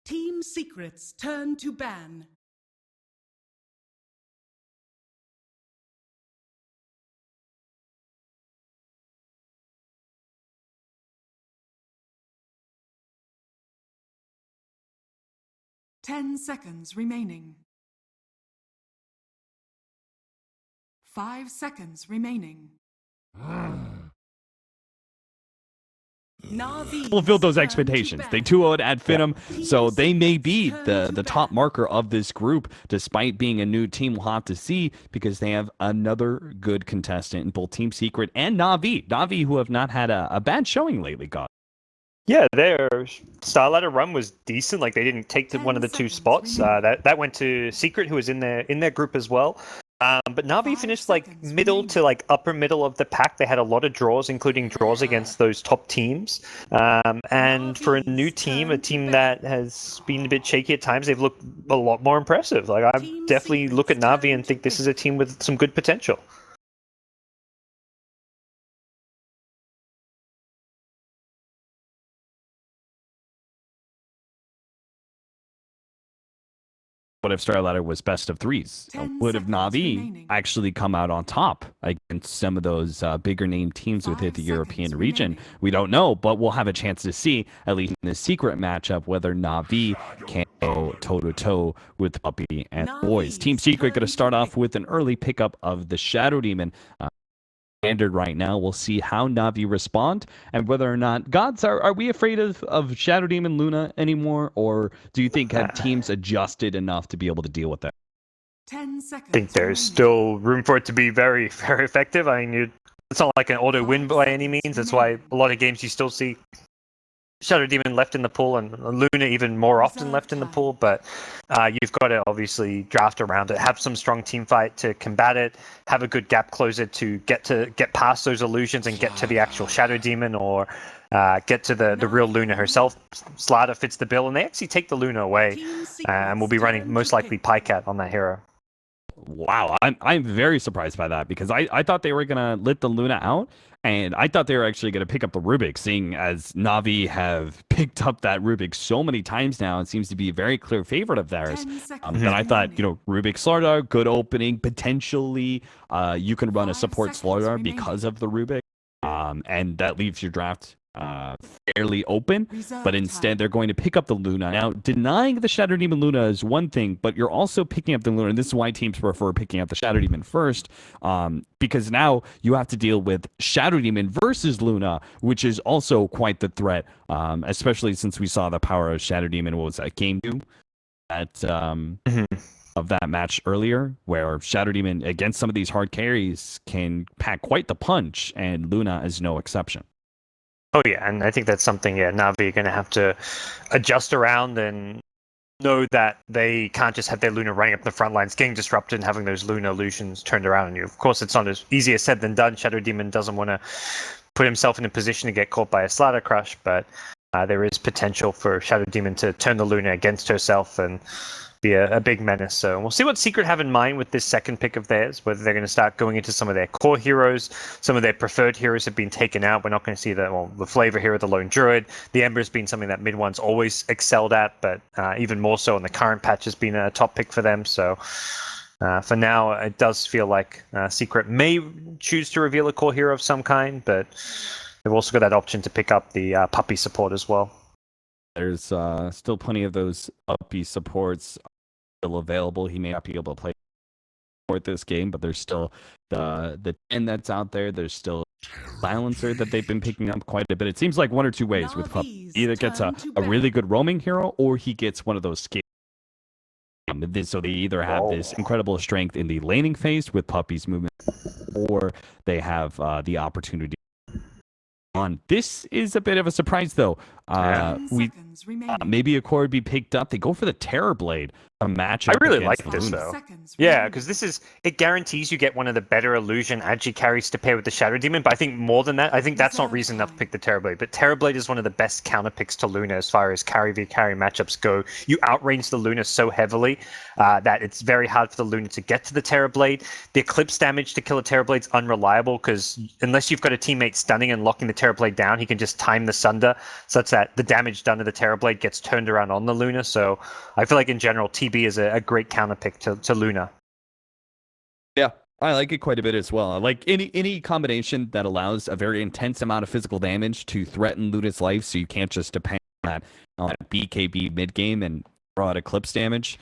Team Secret's turn to ban. Ten seconds remaining. 5 seconds remaining. Fulfilled those expectations. They 2-0'd at Finum, so they may be the top marker of this group, despite being a new team. We'll have to see, because they have another good contestant in both Team Secret and Na'Vi. Na'Vi, who have not had a bad showing lately, God. Yeah, their Star Ladder run was decent. Like, they didn't take one of the 2 spots. That went to Secret, who was in their group as well. But Na'Vi finished like middle to like upper middle of the pack. They had a lot of draws, including draws against those top teams. And for a new team, a team that has been a bit shaky at times, they've looked a lot more impressive. Like, I definitely look at Na'Vi and think this is a team with some good potential. What if Star Ladder was best of 3s? Would have Na'Vi actually come out on top against some of those bigger name teams within the European region? We don't know, but we'll have a chance to see, at least in the Secret matchup, whether Na'Vi can go toe-to-toe with Puppey and Boys. Team Secret going to start off with an early pickup of the Shadow Demon. Standard right now. We'll see how Na'Vi respond and whether or not Gods are we afraid of Shadow Demon Luna anymore, or do you think have teams adjusted enough to be able to deal with that? 10 seconds. I think there's still room for it to be very, very effective. I mean, it's not like an auto win by any means. That's why a lot of games you still see Shadow Demon left in the pool and Luna even more often left in the pool, but you've got to obviously draft around it, have some strong team fight to combat it, have a good gap closer to get past those illusions and get to the actual Shadow Demon, or get to the real Luna herself. Slaughter fits the bill, and they actually take the Luna away, and we'll be running most likely Pycat on that hero. Wow, I'm very surprised by that, because I thought they were gonna let the Luna out, and I thought they were actually gonna pick up the Rubik, seeing as Na'Vi have picked up that Rubik so many times now. It seems to be a very clear favorite of theirs. Then I thought, Rubik Slardar, good opening, potentially you can run a support Slardar because of the Rubik, and that leaves your draft fairly open, but instead they're going to pick up the Luna. Now, denying the Shadow Demon Luna is one thing, but you're also picking up the Luna, and this is why teams prefer picking up the Shadow Demon first, because now you have to deal with Shadow Demon versus Luna, which is also quite the threat, especially since we saw the power of Shadow Demon. What was that, game 2 at of that match earlier, where Shadow Demon against some of these hard carries can pack quite the punch, and Luna is no exception. Oh yeah, and I think that's something, Na'Vi are going to have to adjust around and know that they can't just have their Luna running up the front lines, getting disrupted and having those Luna illusions turned around on you. Of course, it's not as easier said than done. Shadow Demon doesn't want to put himself in a position to get caught by a Slaughter Crush, but there is potential for Shadow Demon to turn the Luna against herself and be a big menace. So we'll see what Secret have in mind with this second pick of theirs, whether they're going to start going into some of their core heroes. Some of their preferred heroes have been taken out. We're not going to see the flavor hero, the Lone Druid. The Ember has been something that mid one's always excelled at, but even more so in the current patch has been a top pick for them. So for now, it does feel like Secret may choose to reveal a core hero of some kind, but they've also got that option to pick up the Puppey support as well. There's still plenty of those Puppey supports still available. He may not be able to play for this game, but there's still the 10 that's out there. There's still Silencer that they've been picking up quite a bit. It seems like one or two ways with Puppey. Either gets a really good roaming hero, or he gets one of those scale. So they either have this incredible strength in the laning phase with Puppey's movement, or they have the opportunity on. This is a bit of a surprise, though. Maybe a core would be picked up. They go for the Terrorblade, a match. I really like this, though. Yeah, because it guarantees you get one of the better illusion agi carries to pair with the Shadow Demon. But I think more than that, I think that's not reason enough to pick the Terrorblade. But Terrorblade is one of the best counter picks to Luna as far as carry v carry matchups go. You outrange the Luna so heavily that it's very hard for the Luna to get to the Terrorblade. The Eclipse damage to kill a Terrorblade is unreliable, because unless you've got a teammate stunning and locking the Terrorblade down, he can just time the Sunder such that that the damage done to the Terrorblade gets turned around on the Luna. So I feel like in general, TB is a great counter pick to Luna. Yeah, I like it quite a bit as well. I like any combination that allows a very intense amount of physical damage to threaten Luna's life, so you can't just depend on that BKB mid game and draw out Eclipse damage.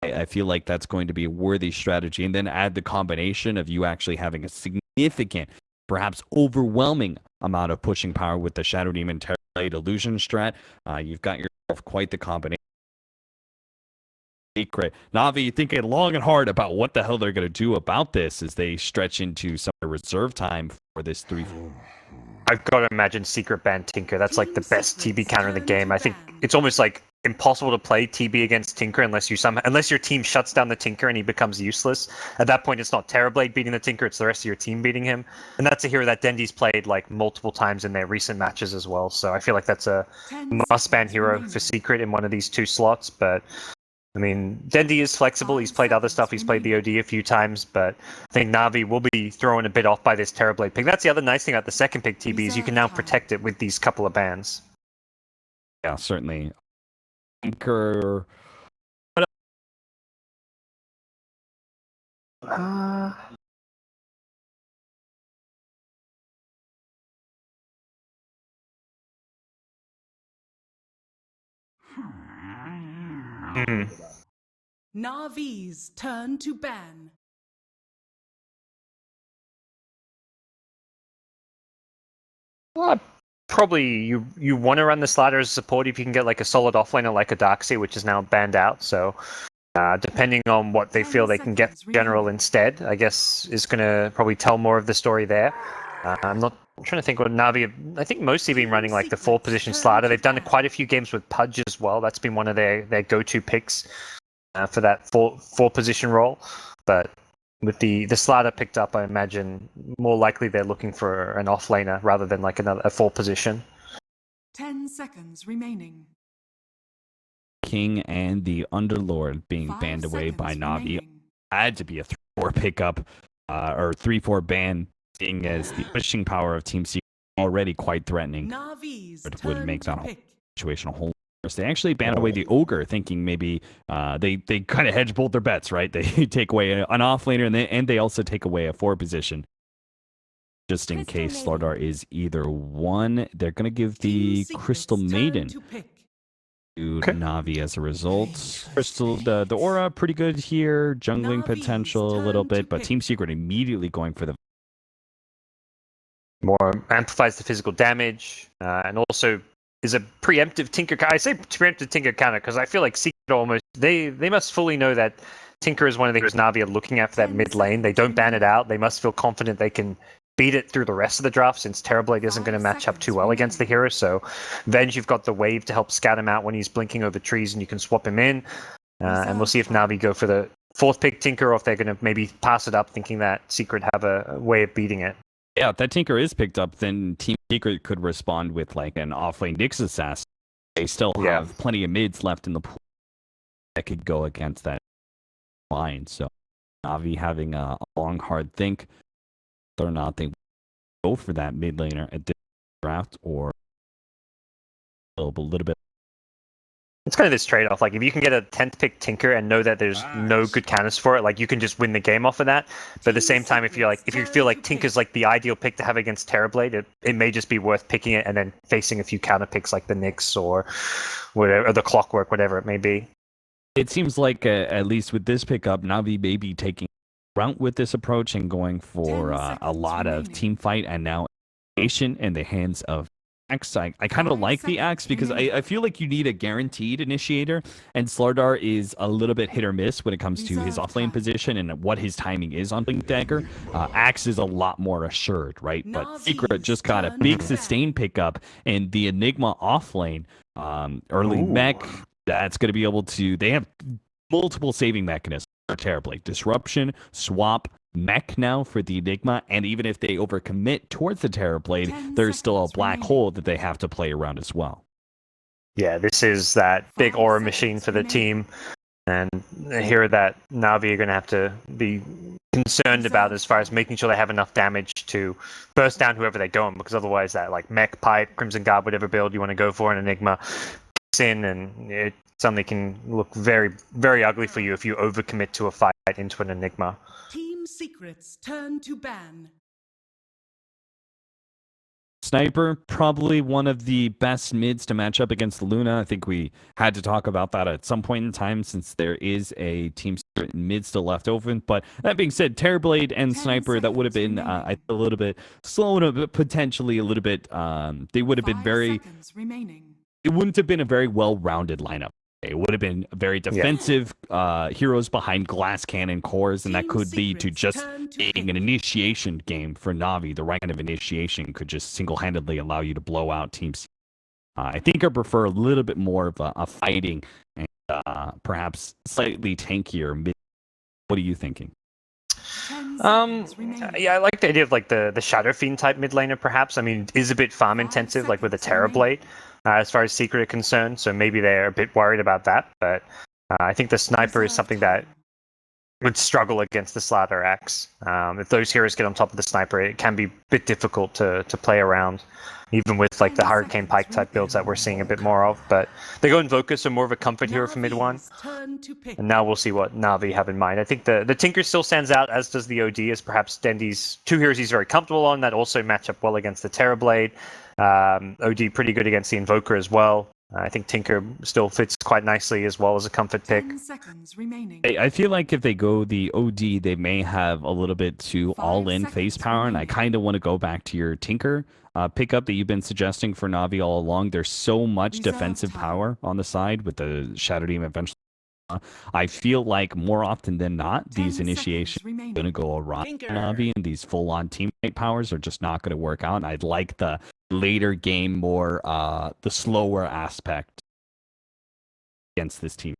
I feel like that's going to be a worthy strategy, and then add the combination of you actually having a significant, perhaps overwhelming amount of pushing power with the Shadow Demon Terrorblade Illusion strat. You've got yourself quite the combination. Secret. Na'Vi thinking long and hard about what the hell they're going to do about this as they stretch into some reserve time for this 3-4. I've got to imagine Secret ban Tinker. That's like the best TB counter in the game. I think it's almost like impossible to play TB against Tinker unless your team shuts down the Tinker and he becomes useless. At that point, it's not Terrorblade beating the Tinker; it's the rest of your team beating him. And that's a hero that Dendi's played like multiple times in their recent matches as well. So I feel like that's a must-ban hero for Secret in one of these 2 slots. But I mean, Dendi is flexible. He's played other stuff. He's played the OD a few times, but I think Na'Vi will be thrown a bit off by this Terrorblade pick. That's the other nice thing about the second pick TB is you can now protect it with these couple of bans. Yeah, certainly. Tinker. Na'Vi's turn to ban. Well, probably you want to run the slider as a support if you can get like a solid offlaner like a Darkseer, which is now banned out. So depending on what they feel they can get general instead, I guess is going to probably tell more of the story there. I'm trying to think what Na'Vi. I think mostly been running like the 4-position slider. They've done quite a few games with Pudge as well. That's been one of their go-to picks for that 4-position role. But with the slider picked up, I imagine more likely they're looking for an offlaner rather than like a 4-position. 10 seconds remaining. King and the Underlord being banned away by Na'Vi. Had to be a 3-4 pickup or 3-4 ban, seeing as the pushing power of Team Secret already quite threatening. It would make that whole situation a whole worse. They actually ban away the Ogre, thinking maybe they kind of hedge both their bets, right? They take away an offlaner and they also take away a 4-position. Just in case Slardar is either one, they're going to give the Crystal Maiden to Na'Vi as a result. Crystal, the aura, pretty good here. Jungling potential a little bit, but Team Secret immediately going for the more amplifies the physical damage, and also is a preemptive Tinker. I say preemptive Tinker counter because I feel like Secret almost they must fully know that Tinker is one of the heroes Na'Vi are looking at for that mid lane. They don't ban it out. They must feel confident they can beat it through the rest of the draft, since Terrorblade isn't going to match up too well against the hero. So Venge, you've got the wave to help scout him out when he's blinking over trees, and you can swap him in. And we'll see if Na'Vi go for the 4th pick Tinker, or if they're going to maybe pass it up, thinking that Secret have a way of beating it. Yeah, if that Tinker is picked up, then Team Secret could respond with like an offlane Nyx assassin. They still have plenty of mids left in the pool that could go against that line. So Na'Vi having a long, hard think whether or not they go for that mid laner at this draft, or a little bit. It's kind of this trade-off. Like, if you can get a 10th pick Tinker and know that there's no good counters for it, like, you can just win the game off of that. But at the same time, if you feel like Tinker's like the ideal pick to have against Terrorblade, it may just be worth picking it and then facing a few counter picks like the Nyx or whatever, or the Clockwork, whatever it may be. It seems like at least with this pickup, Na'Vi may be taking route with this approach and going for a lot of team fight, and now nation in the hands of Axe. I kind of like the Axe because I feel like you need a guaranteed initiator, and Slardar is a little bit hit or miss when it comes to his offlane position and what his timing is on Blink Dagger. Axe is a lot more assured, right? But Secret just got a big sustain pickup, and the Enigma offlane early mech, that's going to be able to, they have multiple saving mechanisms for Terrorblade. Disruption, swap, mech now for the Enigma, and even if they overcommit towards the Terrorblade, there's still a black hole that they have to play around as well. Yeah, this is that big aura machine for the team. And here that Na'Vi are going to have to be concerned about as far as making sure they have enough damage to burst down whoever they're going, because otherwise that like mech, pipe, Crimson Guard, whatever build you want to go for an Enigma kicks in, and it suddenly can look very, very ugly for you if you overcommit to a fight into an Enigma. Team secrets turn to ban. Sniper, probably one of the best mids to match up against Luna. I think we had to talk about that at some point in time since there is a team secret mid still left open. But that being said, Terrorblade and Sniper, that would have been a little bit slow and potentially a little bit, they would have been very, it wouldn't have been a very well-rounded lineup. It would have been very defensive heroes behind glass cannon cores, and that could lead to just being an initiation game for Na'Vi. The right kind of initiation could just single-handedly allow you to blow out teams. I think I prefer a little bit more of a fighting and perhaps slightly tankier mid. What are you thinking? Yeah, I like the idea of like the Shadow Fiend type mid laner, perhaps. I mean, it is a bit farm intensive, like with the Terrorblade, as far as Secret are concerned. So maybe they're a bit worried about that. But I think the Sniper is something that would struggle against the Slaughter Axe. If those heroes get on top of the Sniper, it can be a bit difficult to play around, even with like the Hurricane Pike type builds that we're seeing a bit more of. But they go Invoker, so more of a comfort hero for mid one. And now we'll see what Na'Vi have in mind. I think the Tinker still stands out, as does the OD, as perhaps Dendy's two heroes he's very comfortable on that also match up well against the Terrorblade. OD pretty good against the Invoker as well. I think Tinker still fits quite nicely as well as a comfort pick. 10 seconds remaining. I feel like if they go the OD, they may have a little bit too all-in face power, and I kind of want to go back to your Tinker pickup that you've been suggesting for Na'Vi all along. There's so much defensive power on the side with the Shadow Demon eventually. I feel like more often than not, these initiations are going to go around Na'Vi, and these full-on teammate powers are just not going to work out. And I'd like the later game more, the slower aspect against this team.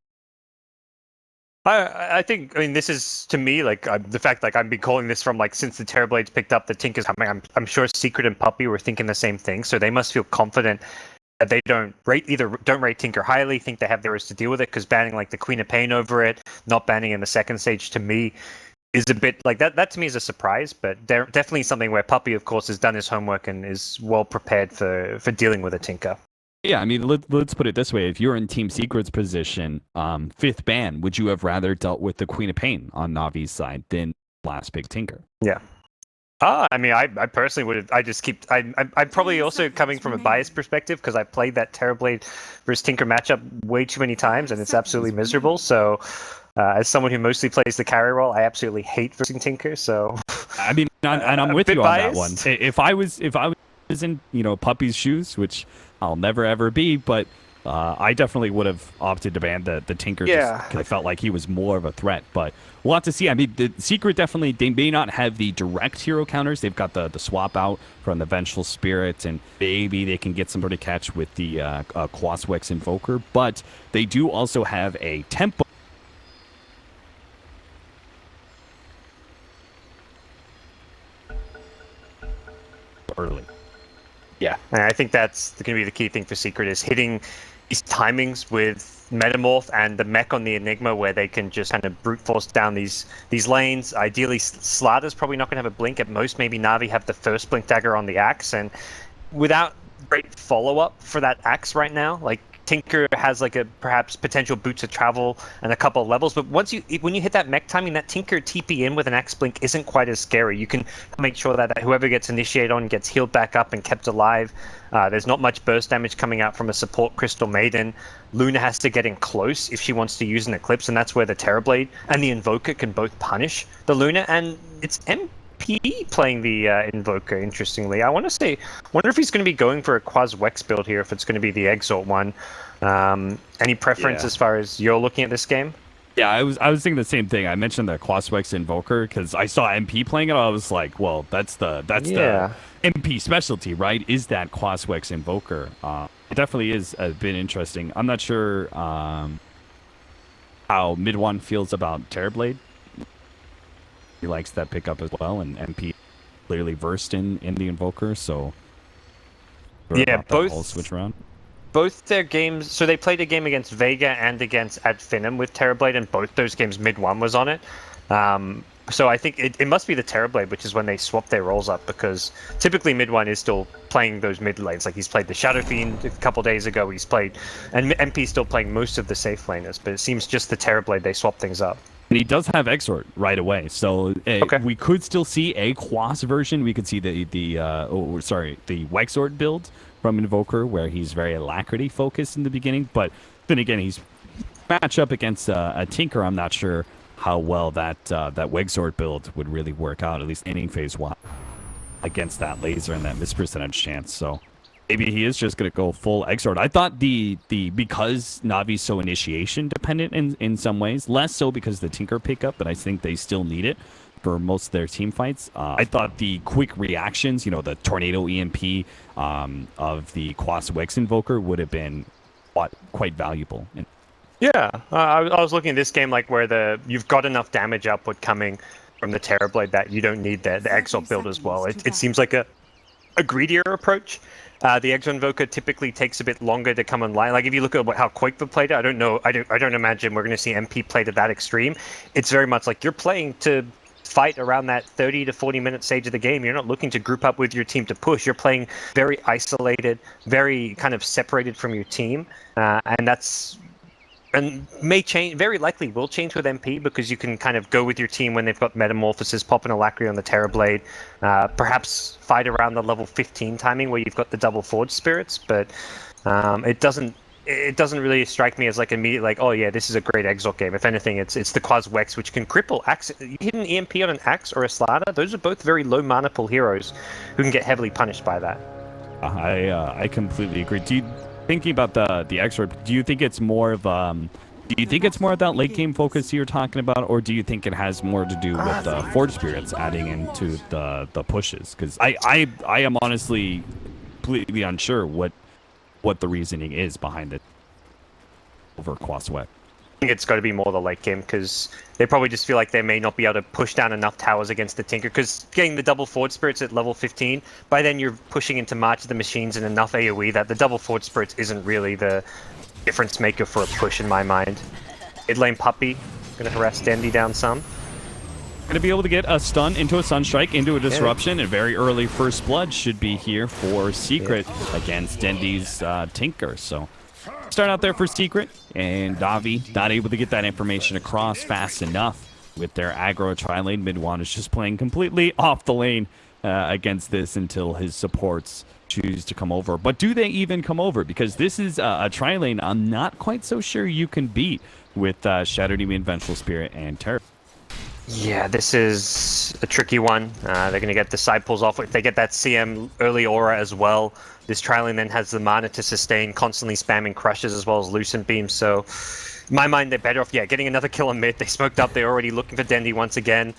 I think, I mean, this is, to me, like, the fact, like, I've been calling this from, like, since the Terrorblades picked up the Tinker's coming, I'm sure Secret and Puppy were thinking the same thing, so they must feel confident that they don't rate Tinker highly, think they have the heroes to deal with it, because banning, like, the Queen of Pain over it, not banning in the second stage, to me, is a bit, like, that to me is a surprise, but definitely something where Puppy, of course, has done his homework and is well prepared for dealing with a Tinker. Yeah, I mean, let's put it this way. If you're in Team Secret's position, 5th ban, would you have rather dealt with the Queen of Pain on Navi's side than last pick Tinker? Yeah. I mean, I personally would have, I'm probably also coming from a biased perspective because I played that Terrorblade versus Tinker matchup way too many times and it's absolutely miserable. So, as someone who mostly plays the carry role, I absolutely hate versing Tinker. So, I mean, and I'm with you on biased. that one. If I was in, Puppy's shoes, which I'll never ever be, but I definitely would have opted to ban the Tinker just because I felt like he was more of a threat. But we'll have to see. I mean, the Secret definitely, they may not have the direct hero counters. They've got the swap out from the Vengeful Spirit, and maybe they can get some sort of catch with the Quaswex Invoker. But they do also have a tempo. Early. Yeah, and I think that's going to be the key thing for Secret is hitting these timings with Metamorph and the mech on the Enigma where they can just kind of brute force down these lanes. Ideally, Slaughter's probably not going to have a blink. At most, maybe Na'Vi have the first blink dagger on the Axe, and without great follow-up for that Axe right now, like Tinker has like a perhaps potential boots of travel and a couple of levels, but when you hit that mech timing, that Tinker TP in with an Axe blink isn't quite as scary. You can make sure that whoever gets initiated on gets healed back up and kept alive. There's not much burst damage coming out from a support Crystal Maiden. Luna has to get in close if she wants to use an Eclipse, and that's where the Terrorblade and the Invoker can both punish the Luna, and it's MP playing the Invoker, interestingly. wonder if he's going to be going for a Quaswex build here, if it's going to be the Exalt one. Any preference as far as you're looking at this game? Yeah, I was thinking the same thing. I mentioned the Quaswex Invoker because I saw MP playing it. I was like, well, that's the MP specialty, right? Is that Quaswex Invoker? It definitely is a bit interesting. I'm not sure how Mid One feels about Terrorblade. He likes that pickup as well, and MP clearly versed in the Invoker, so yeah, both whole switch around. both their games, so they played a game against Vega and against Ad Finum with Terrorblade, and both those games mid one was on it. So I think it must be the Terrorblade, which is when they swap their roles up, because typically mid one is still playing those mid lanes. Like he's played the Shadow Fiend a couple days ago, he's played, and MP's still playing most of the safe laners, but it seems just the Terrorblade, they swap things up. And he does have Exort right away, so we could still see a Quas version. We could see the Wexort build from Invoker, where he's very Alacrity focused in the beginning. But then again, he's match up against a Tinker. I'm not sure how well that Wexort build would really work out, at least inning phase one, against that laser and that miss percentage chance. So maybe he is just going to go full Exort. I thought because Navi's so initiation dependent in some ways, less so because the Tinker pickup, but I think they still need it for most of their team fights. I thought the quick reactions, the Tornado EMP of the Quas Wex Invoker would have been quite valuable. Yeah, I was looking at this game like where you've got enough damage output coming from the Terrorblade that you don't need the Exalt build as well. It seems like a greedier approach. The Exo Invoker typically takes a bit longer to come online. Like if you look at how Quakebot played it, I don't imagine we're going to see MP play to that extreme. It's very much like you're playing to fight around that 30 to 40 minute stage of the game. You're not looking to group up with your team to push. You're playing very isolated, very kind of separated from your team, and may change, very likely will change with MP, because you can kind of go with your team when they've got Metamorphosis, pop an Alacrity on the Terrorblade, perhaps fight around the level 15 timing where you've got the double Forge Spirits, but it doesn't really strike me as like immediate, like, oh yeah, this is a great Exalt game. If anything, it's the Quas Wex, which can cripple Axe. You hit an EMP on an Axe or a Slaughter, those are both very low mana pool heroes who can get heavily punished by that. I completely agree. Thinking about the Exort, do you think it's more of that late game focus you're talking about, or do you think it has more to do with the Forge Spirits adding into the pushes? Because I am honestly completely unsure what the reasoning is behind it over Quas Wex. I think it's got to be more the late game, because they probably just feel like they may not be able to push down enough towers against the Tinker, because getting the double Forge Spirits at level 15, by then you're pushing into March of the Machines and enough AoE that the double Forge Spirits isn't really the difference maker for a push in my mind. Mid lane Puppy, going to harass Dendy down some. Going to be able to get a stun into a Sunstrike, into a Disruption, and very early First Blood should be here for Secret against Dendy's Tinker. So start out there for Secret, and Navi not able to get that information across fast enough with their aggro tri-lane. Mid-1 is just playing completely off the lane against this until his supports choose to come over. But do they even come over? Because this is a tri-lane I'm not quite so sure you can beat with Shadow Demon, Vengeful Spirit, and Terror. Yeah, this is a tricky one. They're going to get the side pulls off. If they get that CM early aura as well, this tri-lane then has the mana to sustain, constantly spamming crushes as well as Lucent Beams. So, in my mind, they're better off, getting another kill on mid. They smoked up. They're already looking for Dendy once again.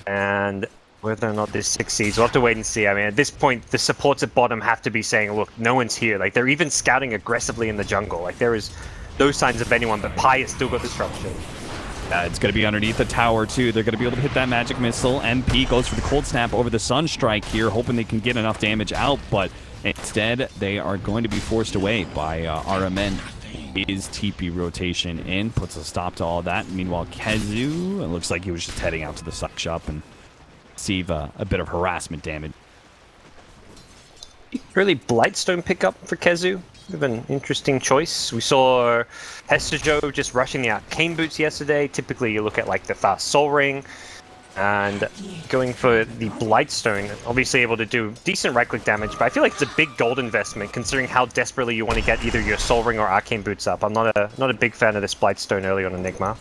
And whether or not this succeeds, we'll have to wait and see. I mean, at this point, the supports at bottom have to be saying, look, no one's here. Like, they're even scouting aggressively in the jungle. Like, there is no signs of anyone, but Pi has still got disruption. It's going to be underneath the tower, too. They're going to be able to hit that magic missile. MP goes for the cold snap over the Sunstrike here, hoping they can get enough damage out, but instead, they are going to be forced away by RMN. His TP rotation in, puts a stop to all that. Meanwhile, Kezu, it looks like he was just heading out to the suck shop and receive a bit of harassment damage. Early Blightstone pickup for Kezu. Bit of an interesting choice. We saw Hestejo just rushing the Arcane Boots yesterday. Typically, you look at like the fast Soul Ring, and going for the Blightstone, obviously able to do decent right-click damage, but I feel like it's a big gold investment considering how desperately you want to get either your Soul Ring or Arcane Boots up. I'm not a big fan of this Blightstone early on Enigma.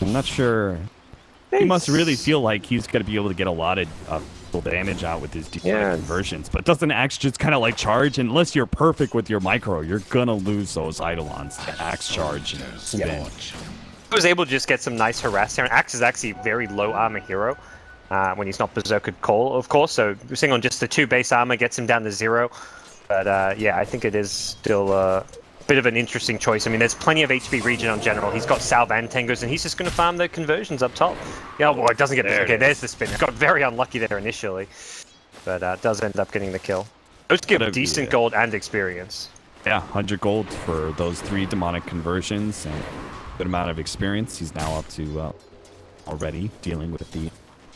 I'm not sure. He must really feel like he's going to be able to get a lot of damage out with his conversions, but doesn't Axe just kind of like charge? Unless you're perfect with your micro, you're going to lose those Eidolons to Axe charge and spin. He was able to just get some nice harass here. Axe is actually a very low armor hero when he's not Berserker Call, of course. So we're seeing on just the 2 base armor gets him down to 0. But yeah, I think it is still a bit of an interesting choice. I mean, there's plenty of HP regen on general. He's got Salve and Tengos, and he's just going to farm the conversions up top. Yeah, well, it doesn't get there. Okay, there's the spin. Got very unlucky there initially, but does end up getting the kill. Those give Gotta be, decent gold and experience. Yeah, 100 gold for those 3 demonic conversions and good amount of experience. He's now up to already dealing with the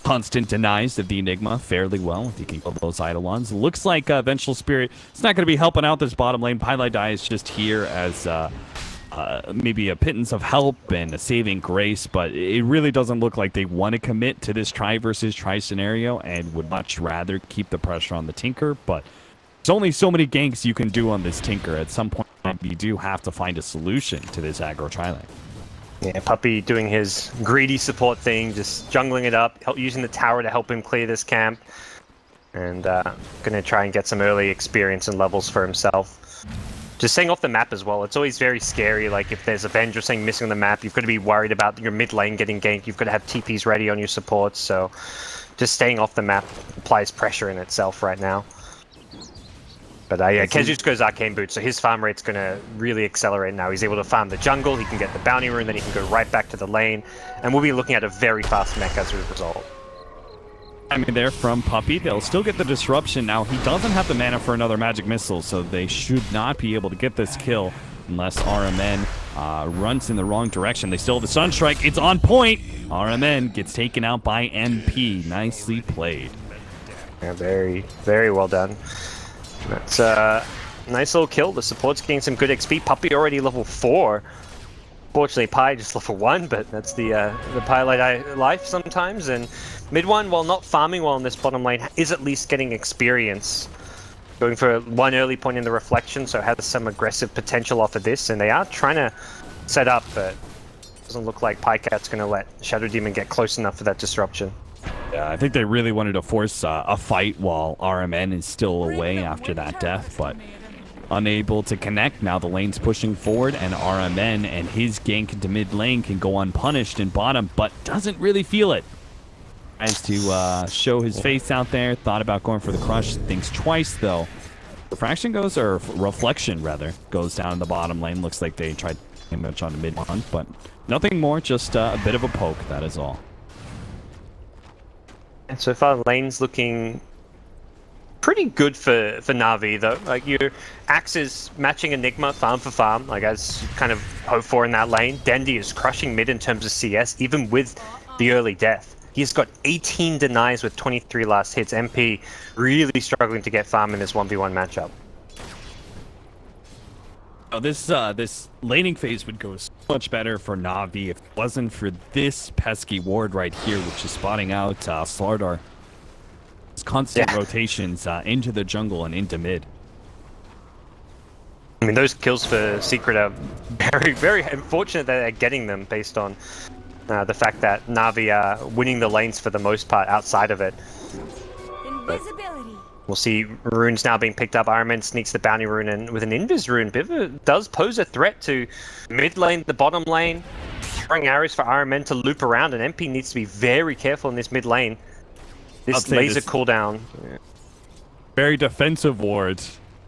constant denies of the Enigma fairly well. If he can kill those Eidolons. Looks like Vengeful Spirit is not going to be helping out this bottom lane. Pylai is just here as maybe a pittance of help and a saving grace, but it really doesn't look like they want to commit to this try versus try scenario and would much rather keep the pressure on the Tinker, but there's only so many ganks you can do on this Tinker. At some point, you do have to find a solution to this aggro tri-lane. Yeah, Puppy doing his greedy support thing, just jungling it up, using the tower to help him clear this camp, and gonna try and get some early experience and levels for himself. Just staying off the map as well. It's always very scary. Like if there's a Venge or something missing on the map, you've got to be worried about your mid lane getting ganked. You've got to have TPs ready on your supports. So just staying off the map applies pressure in itself right now. But yeah, Kezu's goes Arcane Boot, so his farm rate's going to really accelerate now. He's able to farm the jungle, he can get the bounty rune, then he can go right back to the lane, and we'll be looking at a very fast mech as a result. I mean, there from Puppy, they'll still get the disruption. Now, he doesn't have the mana for another magic missile, so they should not be able to get this kill unless RMN runs in the wrong direction. They still have the Sunstrike, it's on point! RMN gets taken out by MP, nicely played. Yeah, very, very well done. That's a nice little kill. The support's getting some good XP. Puppy already level 4. Fortunately, Pi just level 1, but that's the Pylai life sometimes. And mid one, while not farming well in this bottom lane, is at least getting experience. Going for one early point in the reflection, so has some aggressive potential off of this. And they are trying to set up, but doesn't look like Pycat's going to let Shadow Demon get close enough for that disruption. Yeah, I think they really wanted to force a fight while RMN is still away after that death, but unable to connect. Now the lane's pushing forward, and RMN and his gank into mid lane can go unpunished in bottom, but doesn't really feel it. Tries to show his face out there, thought about going for the crush, thinks twice though. Refraction goes, or reflection rather, goes down in the bottom lane. Looks like they tried pretty much on the mid one, but nothing more, just a bit of a poke, that is all. And so far, lane's looking pretty good for Na'Vi, though. Like, your Axe is matching Enigma farm for farm, like as you kind of hope for in that lane. Dendi is crushing mid in terms of CS, even with the early death. He's got 18 denies with 23 last hits. MP really struggling to get farm in this 1v1 matchup. Oh, this laning phase would go so much better for Na'Vi if it wasn't for this pesky ward right here, which is spotting out Slardar. His constant rotations into the jungle and into mid. I mean, those kills for Secret are very, very unfortunate that they're getting them based on the fact that Na'Vi are winning the lanes for the most part outside of it. Invisibility. We'll see runes now being picked up. Ironman sneaks the bounty rune in with an Invis rune. Biver does pose a threat to mid lane, the bottom lane. Throwing arrows for Ironman to loop around, and MP needs to be very careful in this mid lane. This laser cooldown. Yeah. Very defensive ward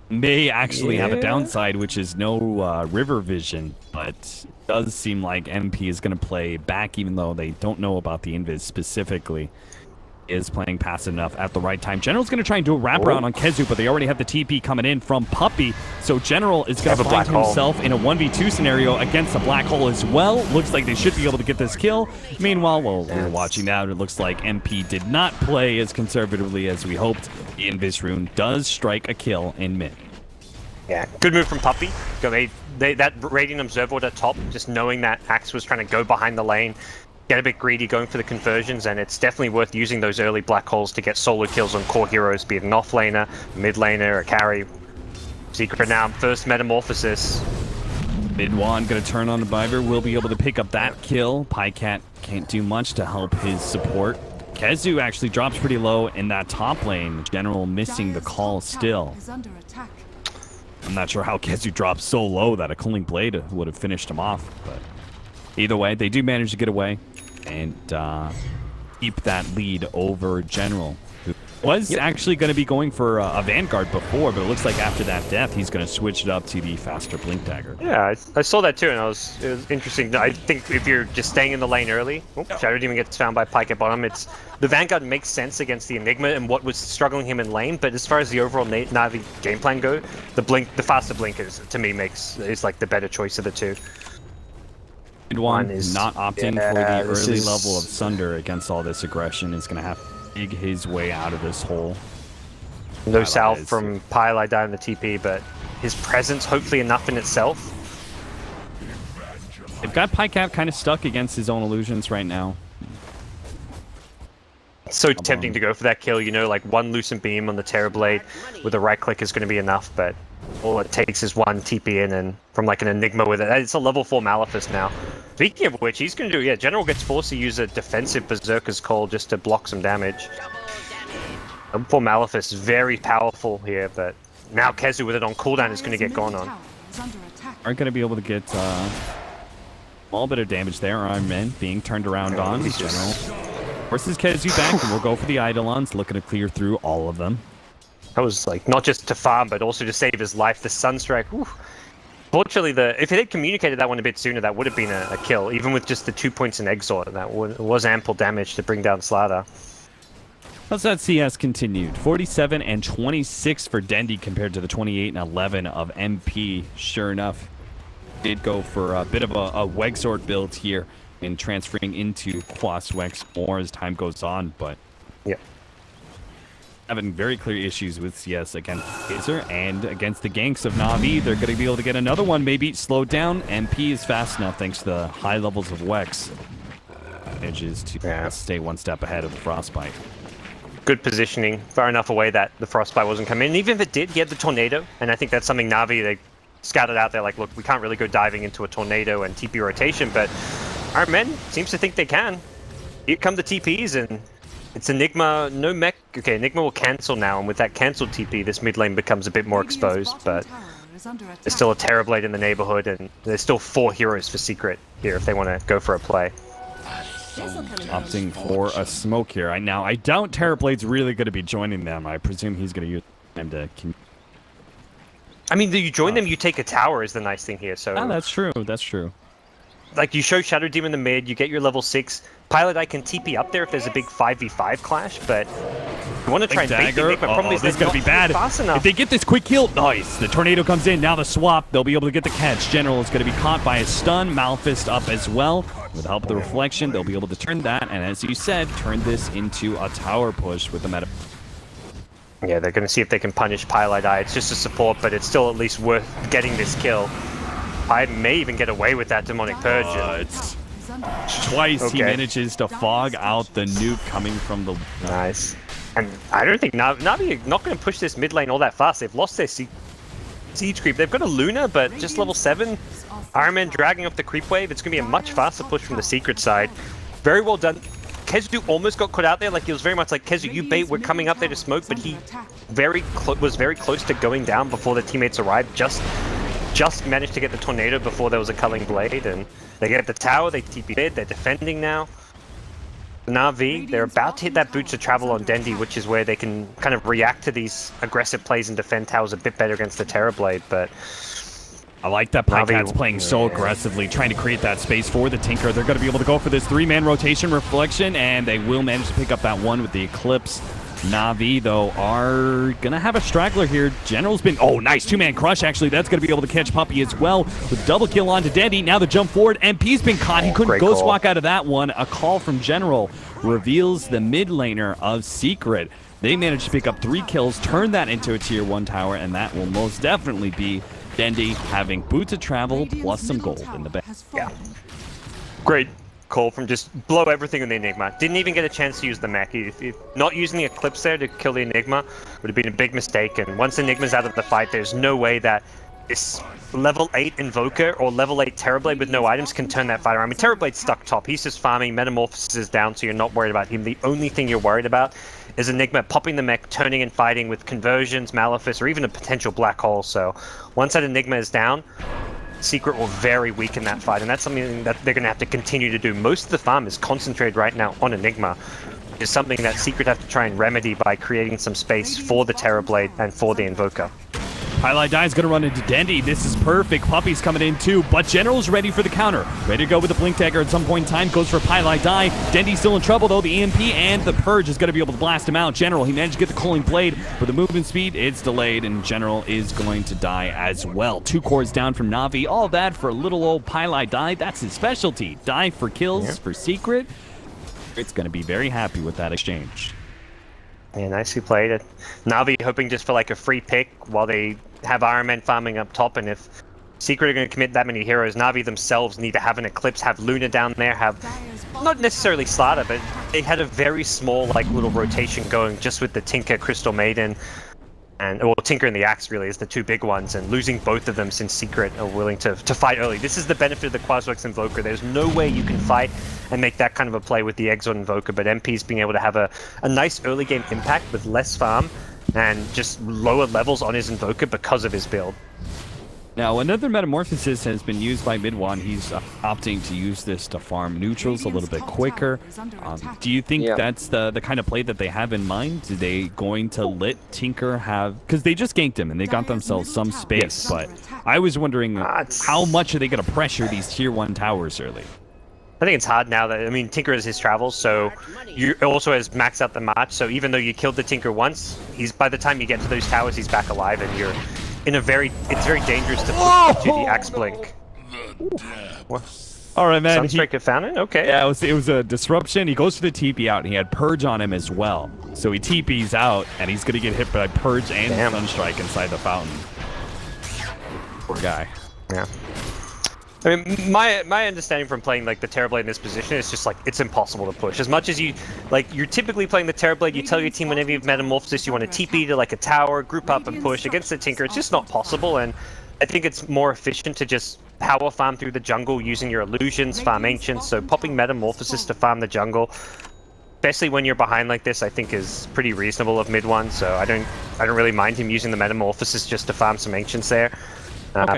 may actually have a downside, which is no river vision, but it does seem like MP is going to play back, even though they don't know about the Invis specifically. Is playing passive enough at the right time. General's going to try and do a wraparound on Kezu, but they already have the TP coming in from Puppy, so General is going to find himself in a 1v2 scenario against a black hole as well. Looks like they should be able to get this kill. Meanwhile, while we're watching that, it looks like MP did not play as conservatively as we hoped. The Invis rune does strike a kill in mid. Yeah, good move from Puppy. That Radiant Observer at top, just knowing that Axe was trying to go behind the lane, get a bit greedy going for the conversions, and it's definitely worth using those early black holes to get solo kills on core heroes, be it an off-laner, mid laner, a carry. Secret now, first metamorphosis. Mid-Wan gonna turn on the Biver, will be able to pick up that kill. Pycat can't do much to help his support. Kezu actually drops pretty low in that top lane. General missing the call still. I'm not sure how Kezu dropped so low that a Cooling Blade would have finished him off, but either way, they do manage to get away and keep that lead over General, who Was actually going to be going for a Vanguard before, but it looks like after that death, he's going to switch it up to the faster Blink Dagger. Yeah, I saw that too, and it was interesting. I think if you're just staying in the lane early, Shadow Demon gets found by Pyke at bottom. It's the Vanguard makes sense against the Enigma and what was struggling him in lane, but as far as the overall Na'Vi game plan go, the faster Blink is to me is like the better choice of the two. One is not opting for the early level of Sunder against all this aggression. Is going to have to dig his way out of this hole. No south from Pylai down the TP, but his presence hopefully enough in itself. They've got Pycap kind of stuck against his own illusions right now. It's so tempting to go for that kill, you know, like one Lucent Beam on the Terrorblade with a right click is going to be enough, but all it takes is one TP in and from like an Enigma with it. It's a level 4 Malefice now. Speaking of which, he's going to do, yeah, General gets forced to use a defensive Berserker's Call just to block some damage. Level 4 Malefice is very powerful here, but now Kezu with it on cooldown is going to get gone on. Aren't going to be able to get a small bit of damage there. Iron Man being turned around on. General forces Kezu back, and we'll go for the Eidolons, looking to clear through all of them. That was like not just to farm, but also to save his life. The Sunstrike. Whew. Fortunately, if it had communicated that one a bit sooner, that would have been a kill. Even with just the 2 points in Exort, that was ample damage to bring down Slaughter. How's that CS continued? 47 and 26 for Dendi compared to the 28 and 11 of MP. Sure enough, did go for a bit of a Wegsort build here and transferring into Quas Wex more as time goes on, but yeah. Having very clear issues with CS against Kaiser and against the ganks of Na'Vi. They're going to be able to get another one, maybe slowed down. MP is fast enough thanks to the high levels of Wex. Manages to stay one step ahead of the Frostbite. Good positioning, far enough away that the Frostbite wasn't coming in. Even if it did, he had the Tornado, and I think that's something Na'Vi, they scouted out there, like, look, we can't really go diving into a Tornado and TP rotation, but our men seems to think they can. Here come the TPs, and it's Enigma, no mech. Okay, Enigma will cancel now, and with that cancelled TP, this mid lane becomes a bit more exposed, but there's still a Terrorblade in the neighborhood, and there's still 4 heroes for Secret here if they want to go for a play. Opting for a smoke here. Now, I doubt Terrorblade's really going to be joining them. I presume he's going to use them to... I mean, you join them, you take a tower is the nice thing here, so... Oh, that's true, that's true. Like, you show Shadow Demon in the mid, you get your level 6. Pilot Eye can TP up there if there's a big 5v5 clash, but you want to try and bait the Enigma. Problem is this is going to be bad. If they get this quick kill, nice. The Tornado comes in, now the swap, they'll be able to get the catch. General is going to be caught by a stun, Malfist up as well. With the help of the Reflection, they'll be able to turn that, and as you said, turn this into a tower push with the meta. Yeah, they're going to see if they can punish Pilot Eye. It's just a support, but it's still at least worth getting this kill. I may even get away with that Demonic Purge. It's twice he manages to fog out the nuke coming from the... Nice. And I don't think Na'Vi are not going to push this mid lane all that fast. They've lost their siege creep. They've got a Luna, but just level 7. Iron Man dragging off the creep wave. It's going to be a much faster push from the Secret side. Very well done. Kezu almost got caught out there. Like, he was very much like, Kezu, you bait, we're coming up there to smoke, but he was very close to going down before the teammates arrived. Just managed to get the Tornado before there was a Culling Blade, and they get the tower, they TP mid, they're defending now. Na'Vi, they're about to hit that Boots of Travel on Dendi, which is where they can kind of react to these aggressive plays and defend towers a bit better against the Terrorblade, but... I like that Pycat's playing so aggressively, trying to create that space for the Tinker. They're going to be able to go for this 3-man rotation Reflection, and they will manage to pick up that one with the Eclipse. Na'Vi, though, are going to have a straggler here. General's been... Oh, nice 2-man crush, actually. That's going to be able to catch Puppey as well. With double kill onto Dendi. Now the jump forward. MP's been caught. He couldn't ghost walk out of that one. A call from General reveals the mid laner of Secret. They managed to pick up 3 kills, turn that into a tier 1 tower, and that will most definitely be Dendi having Boots of Travel plus some gold in the bag. Yeah. Great call from just blow everything in the Enigma. Didn't even get a chance to use the mech. If not using the Eclipse there to kill the Enigma would have been a big mistake, and once Enigma's out of the fight, there's no way that this level 8 Invoker or level 8 Terrorblade with no items can turn that fight around. I mean, Terrorblade's stuck top. He's just farming. Metamorphosis is down, so you're not worried about him. The only thing you're worried about is Enigma popping the mech, turning and fighting with conversions, Malefice, or even a potential black hole. So once that Enigma is down, Secret will very weak in that fight, and that's something that they're going to have to continue to do. Most of the farm is concentrated right now on Enigma. is something that Secret have to try and remedy by creating some space for the Terrorblade and for the Invoker. Highlight Die is going to run into Dendy. This is perfect. Puppy's coming in too, but General's ready for the counter. Ready to go with the Blink Dagger at some point in time. Goes for Highlight Die. Dendy's still in trouble though. The EMP and the Purge is going to be able to blast him out. General, he managed to get the Cooling Blade, but the movement speed, it's delayed, and General is going to die as well. 2 cores down from Na'Vi. All that for a little old Highlight Die. That's his specialty. Die for kills for Secret. It's going to be very happy with that exchange. Yeah, nicely played. Na'Vi hoping just for like a free pick while they have Iron Man farming up top, and if Secret are going to commit that many heroes, Na'Vi themselves need to have an Eclipse, have Luna down there, have not necessarily Slaughter, but they had a very small like little rotation going just with the Tinker, Crystal Maiden, and well, Tinker and the Axe really is the 2 big ones, and losing both of them since Secret are willing to fight early. This is the benefit of the Quaswex Invoker. There's no way you can fight and make that kind of a play with the Exort Invoker, but MP's being able to have a nice early game impact with less farm and just lower levels on his Invoker because of his build. Now, another Metamorphosis has been used by Midwan. He's opting to use this to farm neutrals a little bit quicker. Do you think that's the kind of play that they have in mind? Are they going to let Tinker have... Because they just ganked him and they got themselves some space, but I was wondering how much are they going to pressure these tier 1 towers early? I think it's hard now that, I mean, Tinker is his travels, so you also has maxed out the March, so even though you killed the Tinker once, by the time you get to those towers, he's back alive, and you're in a it's very dangerous to push into the Axe Blink. All right, man. Sunstriker found it? Okay. Yeah, it was a disruption. He goes for the TP out, and he had Purge on him as well. So he TPs out, and he's going to get hit by Purge and Sunstrike inside the fountain. Poor guy. Yeah. I mean, my understanding from playing like the Terrorblade in this position is just like it's impossible to push. As much as you're typically playing the Terrorblade, you tell your team whenever you've Metamorphosis you want to TP to like a tower, group up and push. Against the Tinker, it's just not possible, and I think it's more efficient to just power farm through the jungle using your illusions, farm ancients. So popping Metamorphosis to farm the jungle, especially when you're behind like this, I think is pretty reasonable of Mid-1. So I don't really mind him using the Metamorphosis just to farm some ancients there.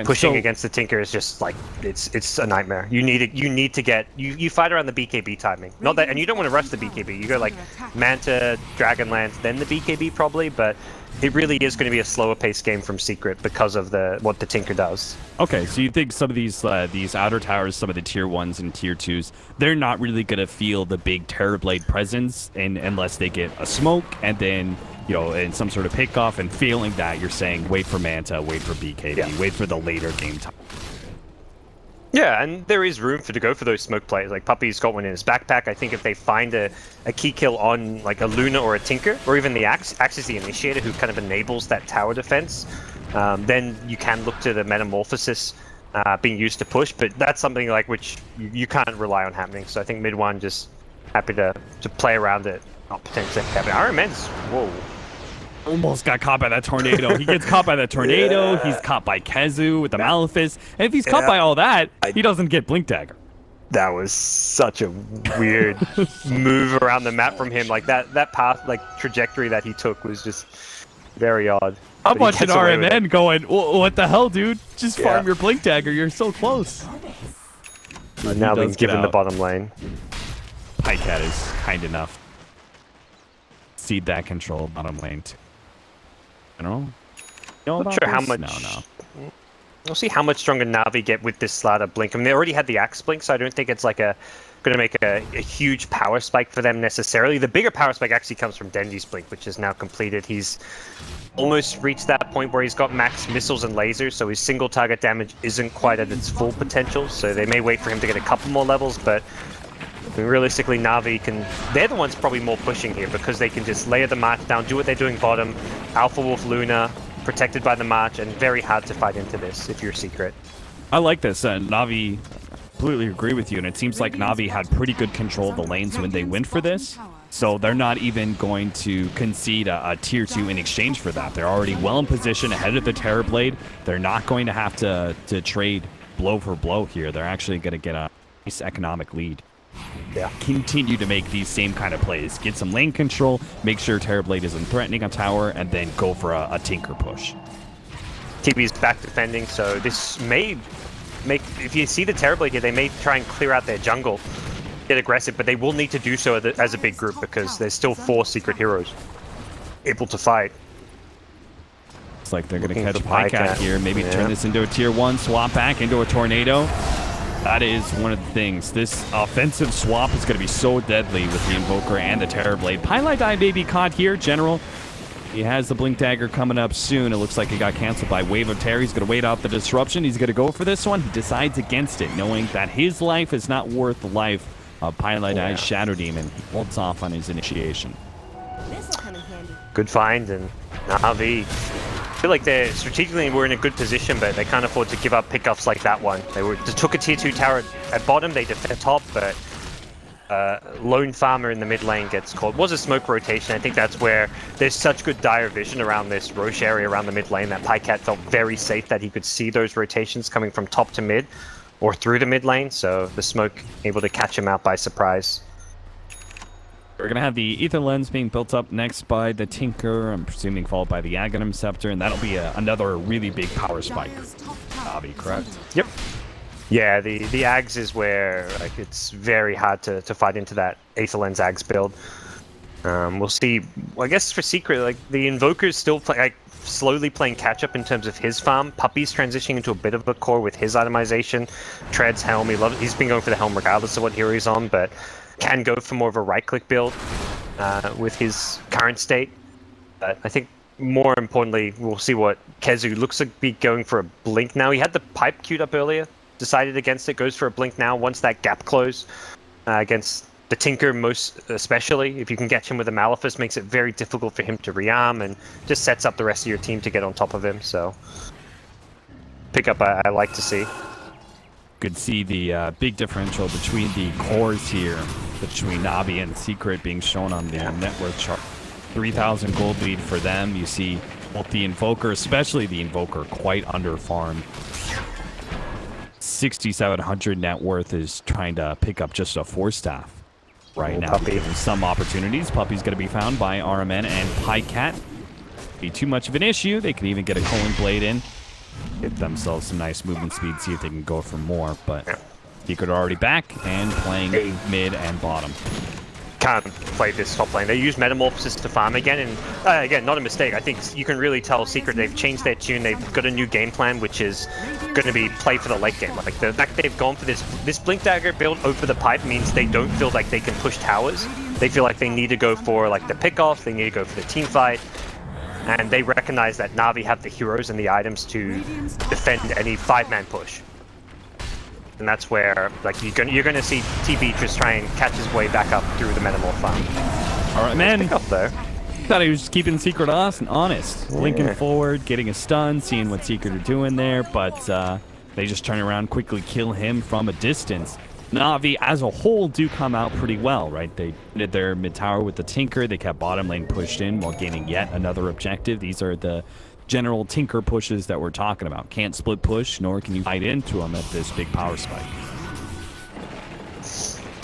Pushing against the Tinker is just like it's a nightmare. You need to get you fight around the BKB timing. Not that, and you don't want to rush the BKB. You go like Manta, Dragonlance, then the BKB probably, but it really is going to be a slower paced game from Secret because of what the Tinker does. Okay, so you think some of these outer towers, some of the tier 1s and tier 2s, they're not really going to feel the big Terrorblade presence unless they get a smoke and then, you know, and some sort of pickoff, and failing that, you're saying wait for Manta, wait for BKB, wait for the later game time. Yeah, and there is room to go for those smoke plays. Like Puppy's got one in his backpack. I think if they find a key kill on like a Luna or a Tinker, or even the Axe is the initiator who kind of enables that tower defense, then you can look to the Metamorphosis being used to push, but that's something like which you can't rely on happening. So I think Mid-1 just happy to play around it, not potentially happen. Iron Man's, whoa. Almost got caught by that tornado. He gets caught by the tornado. He's caught by Kezu with the Malefice. And if he's caught by all that, he doesn't get Blink Dagger. That was such a weird move around the map from him. Like that path, like trajectory that he took was just very odd. I'm watching RMN going, what the hell, dude? Just farm your Blink Dagger. You're so close. Now being given the bottom lane. Pycat is kind enough. Cede that control bottom lane too. Not sure how much. No. We'll see how much stronger Na'Vi get with this Slaughter Blink. I mean, they already had the Axe Blink, so I don't think it's like going to make a huge power spike for them necessarily. The bigger power spike actually comes from Dendy's Blink, which is now completed. He's almost reached that point where he's got max missiles and lasers, so his single target damage isn't quite at its full potential. So they may wait for him to get a couple more levels, but I mean, realistically, Na'Vi they're the ones probably more pushing here because they can just layer the March down, do what they're doing bottom, Alpha Wolf Luna, protected by the March, and very hard to fight into this if you're Secret. I like this. Na'Vi, completely agree with you, and it seems like Na'Vi had pretty good control of the lanes when they went for this, so they're not even going to concede a tier 2 in exchange for that. They're already well in position ahead of the Terrorblade. They're not going to have to trade blow for blow here. They're actually going to get a nice economic lead. Yeah, continue to make these same kind of plays. Get some lane control, make sure Terrorblade isn't threatening a tower, and then go for a Tinker push. TB's back defending, so this may make, if you see the Terrorblade here, they may try and clear out their jungle get aggressive, but they will need to do so as a big group because there's still 4 secret heroes able to fight. Looks like they're going to Looking catch for Pycat Pycat. here. Maybe Yeah. turn this into a tier 1, swap back into a tornado. That is one of the things. This offensive swap is going to be so deadly with the Invoker and the Terrorblade. Pylite may be caught here, General. He has the Blink Dagger coming up soon. It looks like it got canceled by Wave of Terror. He's going to wait out the disruption. He's going to go for this one. He decides against it, knowing that his life is not worth the life of Pylite Eye's Shadow Demon. He holds off on his initiation. This'll come in handy. Good find, and Na'Vi, I feel like they're strategically we're in a good position, but they can't afford to give up pickoffs like that one. They took a tier 2 tower at bottom, they defend top, but lone farmer in the mid lane gets caught. It was a smoke rotation. I think that's where there's such good dire vision around this Roche area around the mid lane that Pycat felt very safe that he could see those rotations coming from top to mid or through the mid lane, so the smoke able to catch him out by surprise. We're going to have the Ether Lens being built up next by the Tinker, I'm presuming followed by the Aghanim Scepter, and that'll be another really big power spike. Navi, correct? Yep. Yeah, the Ags is where like it's very hard to fight into that Aether Lens Ags build. We'll see. I guess for Secret, like the Invoker's still slowly playing catch up in terms of his farm. Puppy's transitioning into a bit of a core with his itemization. Treads Helm. He's been going for the Helm regardless of what hero he's on, but can go for more of a right-click build with his current state. But I think more importantly, we'll see what Kezu looks like be going for a blink now. He had the pipe queued up earlier. Decided against it, goes for a blink now. Once that gap close against the Tinker, most especially, if you can catch him with a Malefice, makes it very difficult for him to rearm and just sets up the rest of your team to get on top of him. So, pickup I like to see. Could see the big differential between the cores here, between Navi and Secret being shown on the net worth chart. 3,000 gold lead for them. You see both the Invoker, especially the Invoker, quite under-farmed. 6,700 net worth is trying to pick up just a 4-staff right now. Puppy. Given some opportunities. Puppy's going to be found by RMN and Pycat. Be too much of an issue. They can even get a Culling Blade in. Get themselves some nice movement speed, see if they can go for more. But Secret are already back and playing mid and bottom. Can't play this top lane. They use Metamorphosis to farm again, and again, not a mistake. I think you can really tell Secret they've changed their tune. They've got a new game plan, which is going to be play for the late game. Like the fact they've gone for this Blink Dagger build over the pipe means they don't feel like they can push towers. They feel like they need to go for like the pickoff. They need to go for the team fight, and they recognize that Na'Vi have the heroes and the items to defend any 5-man push. And that's where, like, you're gonna see TB just try and catch his way back up through the Metamorph farm. All right, man. Pick up there. Thought he was just keeping Secret honest. Linking forward, getting a stun, seeing what Secret are doing there, but they just turn around, quickly kill him from a distance. Na'Vi, as a whole, do come out pretty well, right? They did their mid tower with the Tinker. They kept bottom lane pushed in while gaining yet another objective. These are the general Tinker pushes that we're talking about. Can't split push, nor can you fight into them at this big power spike.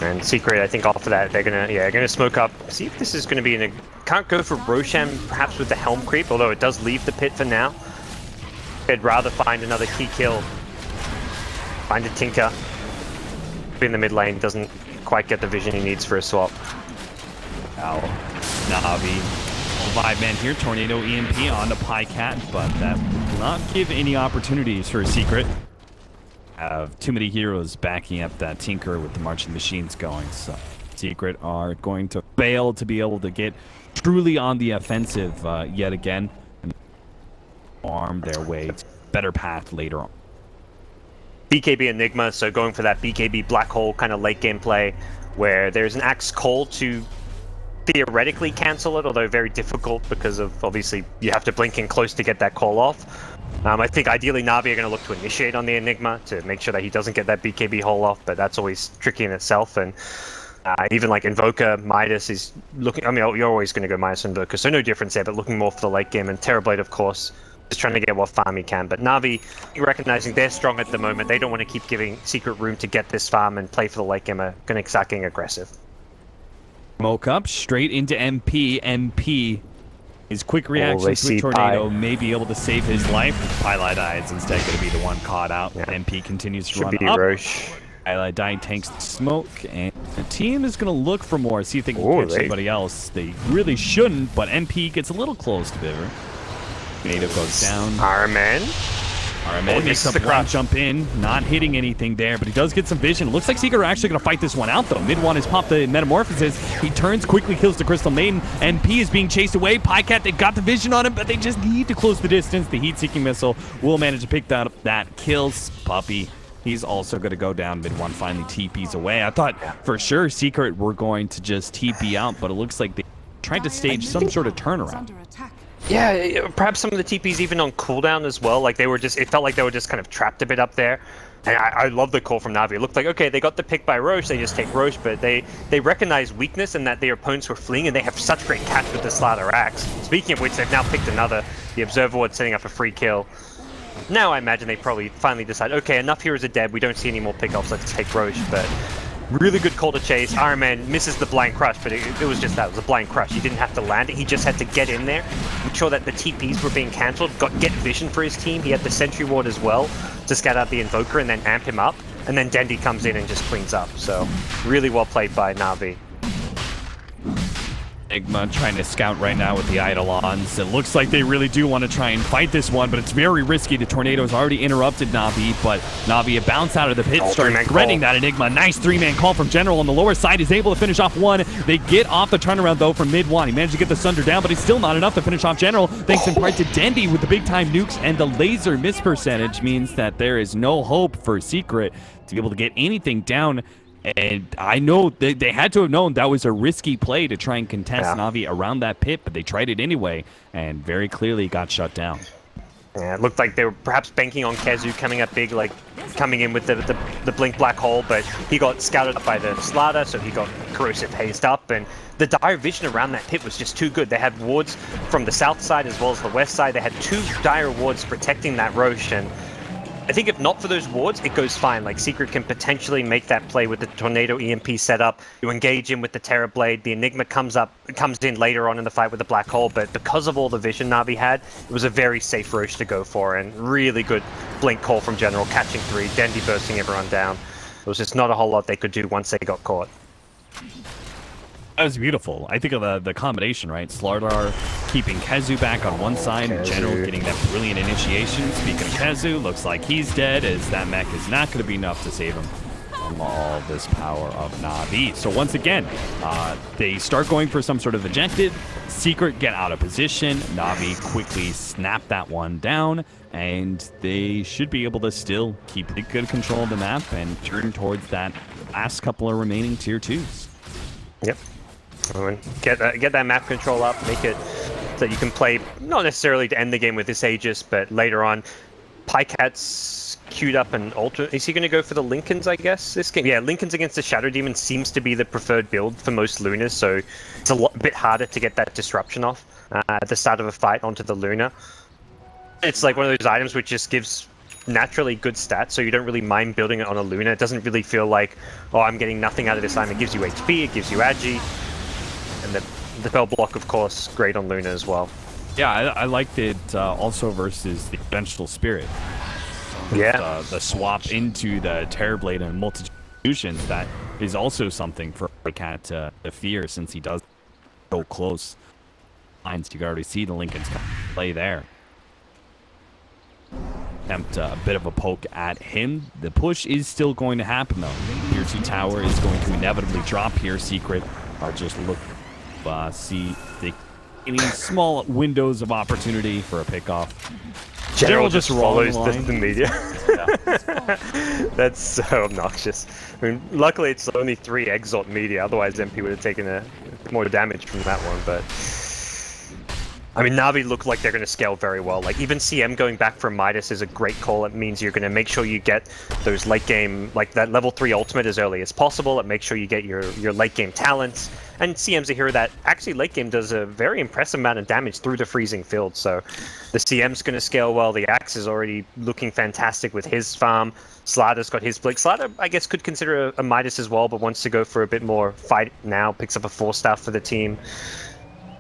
And Secret, I think off of that, they're gonna smoke up. See if this is gonna be in a. Can't go for Roshan, perhaps with the Helm creep, although it does leave the pit for now. They'd rather find another key kill. Find a Tinker. In the mid lane, doesn't quite get the vision he needs for a swap. Now, Na'Vi. 5-man here, Tornado EMP onto Pycat, but that will not give any opportunities for a Secret. Have too many heroes backing up that Tinker with the marching machines going, so Secret are going to fail to be able to get truly on the offensive yet again and arm their way to a better path later on. BKB Enigma, so going for that BKB Black Hole kind of late game play where there's an Axe Call to theoretically cancel it, although very difficult because of obviously you have to blink in close to get that call off. I think ideally Na'Vi are going to look to initiate on the Enigma to make sure that he doesn't get that BKB hole off, but that's always tricky in itself. And even like Invoker, Midas is looking, I mean, you're always going to go Midas and Invoker, so no difference there, but looking more for the late game. And Terrorblade, of course, just trying to get what farm he can. But Na'Vi, recognizing they're strong at the moment, they don't want to keep giving Secret room to get this farm and play for the late game, are going to start getting aggressive. Smoke up, straight into MP. MP, his quick reaction to a tornado may be able to save his life. Pylite Eye is instead going to be the one caught out. MP continues to run up. Roche. Dying tanks the smoke, and the team is going to look for more, see if they can catch anybody else. They really shouldn't, but MP gets a little close to Viver. Native goes down. Iron Man makes a blind jump in, not hitting anything there, but he does get some vision. It looks like Secret are actually going to fight this one out, though. Mid one has popped the Metamorphosis. He turns, quickly kills the Crystal Maiden. MP is being chased away. Pycat, they've got the vision on him, but they just need to close the distance. The heat-seeking missile will manage to pick that up. That kills Puppey. He's also going to go down. Mid one finally TPs away. I thought for sure Secret were going to just TP out, but it looks like they tried to stage some sort of turnaround. Yeah, perhaps some of the TPs even on cooldown as well. Like they were just, it felt like they were just kind of trapped a bit up there. And I love the call from Na'Vi. It looked like, okay, they got the pick by Roche, they just take Roche, but they recognize weakness and that their opponents were fleeing, and they have such great catch with the Slaughter Axe. Speaking of which, they've now picked another. The Observer Ward setting up a free kill. Now I imagine they probably finally decide, okay, enough heroes are dead, we don't see any more pickoffs, let's take Roche. But really good call to chase. Iron Man misses the blind crush, but it was just that. It was a blind crush. He didn't have to land it. He just had to get in there, make sure that the TPs were being cancelled, get vision for his team. He had the Sentry Ward as well to scout out the Invoker and then amp him up. And then Dendi comes in and just cleans up. So really well played by Na'Vi. Enigma trying to scout right now with the Eidolons. It looks like they really do want to try and fight this one, but it's very risky. The Tornado's already interrupted Na'Vi, but Na'Vi a bounce out of the pit, starts threatening that Enigma. Nice three-man call from General on the lower side. Is able to finish off one. They get off the turnaround, though, from mid one. He managed to get the Sunder down, but it's still not enough to finish off General, thanks in part to Dendi with the big-time nukes, and the laser miss percentage means that there is no hope for Secret to be able to get anything down. And I know they had to have known that was a risky play to try and contest Na'Vi around that pit, but they tried it anyway, and very clearly got shut down. Yeah, it looked like they were perhaps banking on Kezu coming up big, like coming in with the blink black hole, but he got scouted up by the Slaughter, so he got corrosive hazed up, and the dire vision around that pit was just too good. They had wards from the south side as well as the west side. They had two dire wards protecting that Roche, and I think if not for those wards, it goes fine. Like, Secret can potentially make that play with the Tornado EMP setup. You engage him with the Terror Blade. The Enigma comes in later on in the fight with the Black Hole, but because of all the vision Na'Vi had, it was a very safe Roche to go for, and really good blink call from General, catching three, Dendi bursting everyone down. There was just not a whole lot they could do once they got caught. That was beautiful. I think of the combination, right? Slardar keeping Kezu back on one side, and General getting that brilliant initiation. Speaking of Kezu, looks like he's dead, as that mech is not going to be enough to save him from all this power of Na'Vi. So once again, they start going for some sort of objective. Secret get out of position. Na'Vi quickly snap that one down, and they should be able to still keep good control of the map and turn towards that last couple of remaining tier 2s. Yep. Get that map control up, make it so you can play, not necessarily to end the game with this Aegis, but later on. Pycat's queued up an alter. Is he going to go for the Lincolns, I guess, this game? Yeah, Lincolns against the Shadow Demon seems to be the preferred build for most Lunas, so it's a bit harder to get that disruption off at the start of a fight onto the Luna. It's like one of those items which just gives naturally good stats, so you don't really mind building it on a Luna. It doesn't really feel like, oh, I'm getting nothing out of this item. It gives you HP, it gives you Agi, and the Bell Block, of course, great on Luna as well. Yeah, I liked it also versus the Vengeful Spirit. Yeah. The swap into the Terror Blade and Multitutions, that is also something for Cat to fear, since he does so close lines. You can already see the Lincoln's play there. Attempt a bit of a poke at him. The push is still going to happen, though. Tier 2 tower is going to inevitably drop here. Secret are just looking see any small windows of opportunity for a pickoff. General just follows the media. Yeah. That's so obnoxious. I mean, luckily it's only 3 Exalt media, otherwise MP would have taken more damage from that one, but I mean, Na'Vi look like they're going to scale very well. Like, even CM going back from Midas is a great call. It means you're going to make sure you get those late game, like that level 3 ultimate as early as possible. It makes sure you get your late game talents. And CM's a hero that actually late game does a very impressive amount of damage through the freezing field. So the CM's going to scale well. The Axe is already looking fantastic with his farm. Slaughter's got his blink. Slaughter, I guess, could consider a Midas as well, but wants to go for a bit more fight now. Picks up a 4-star for the team.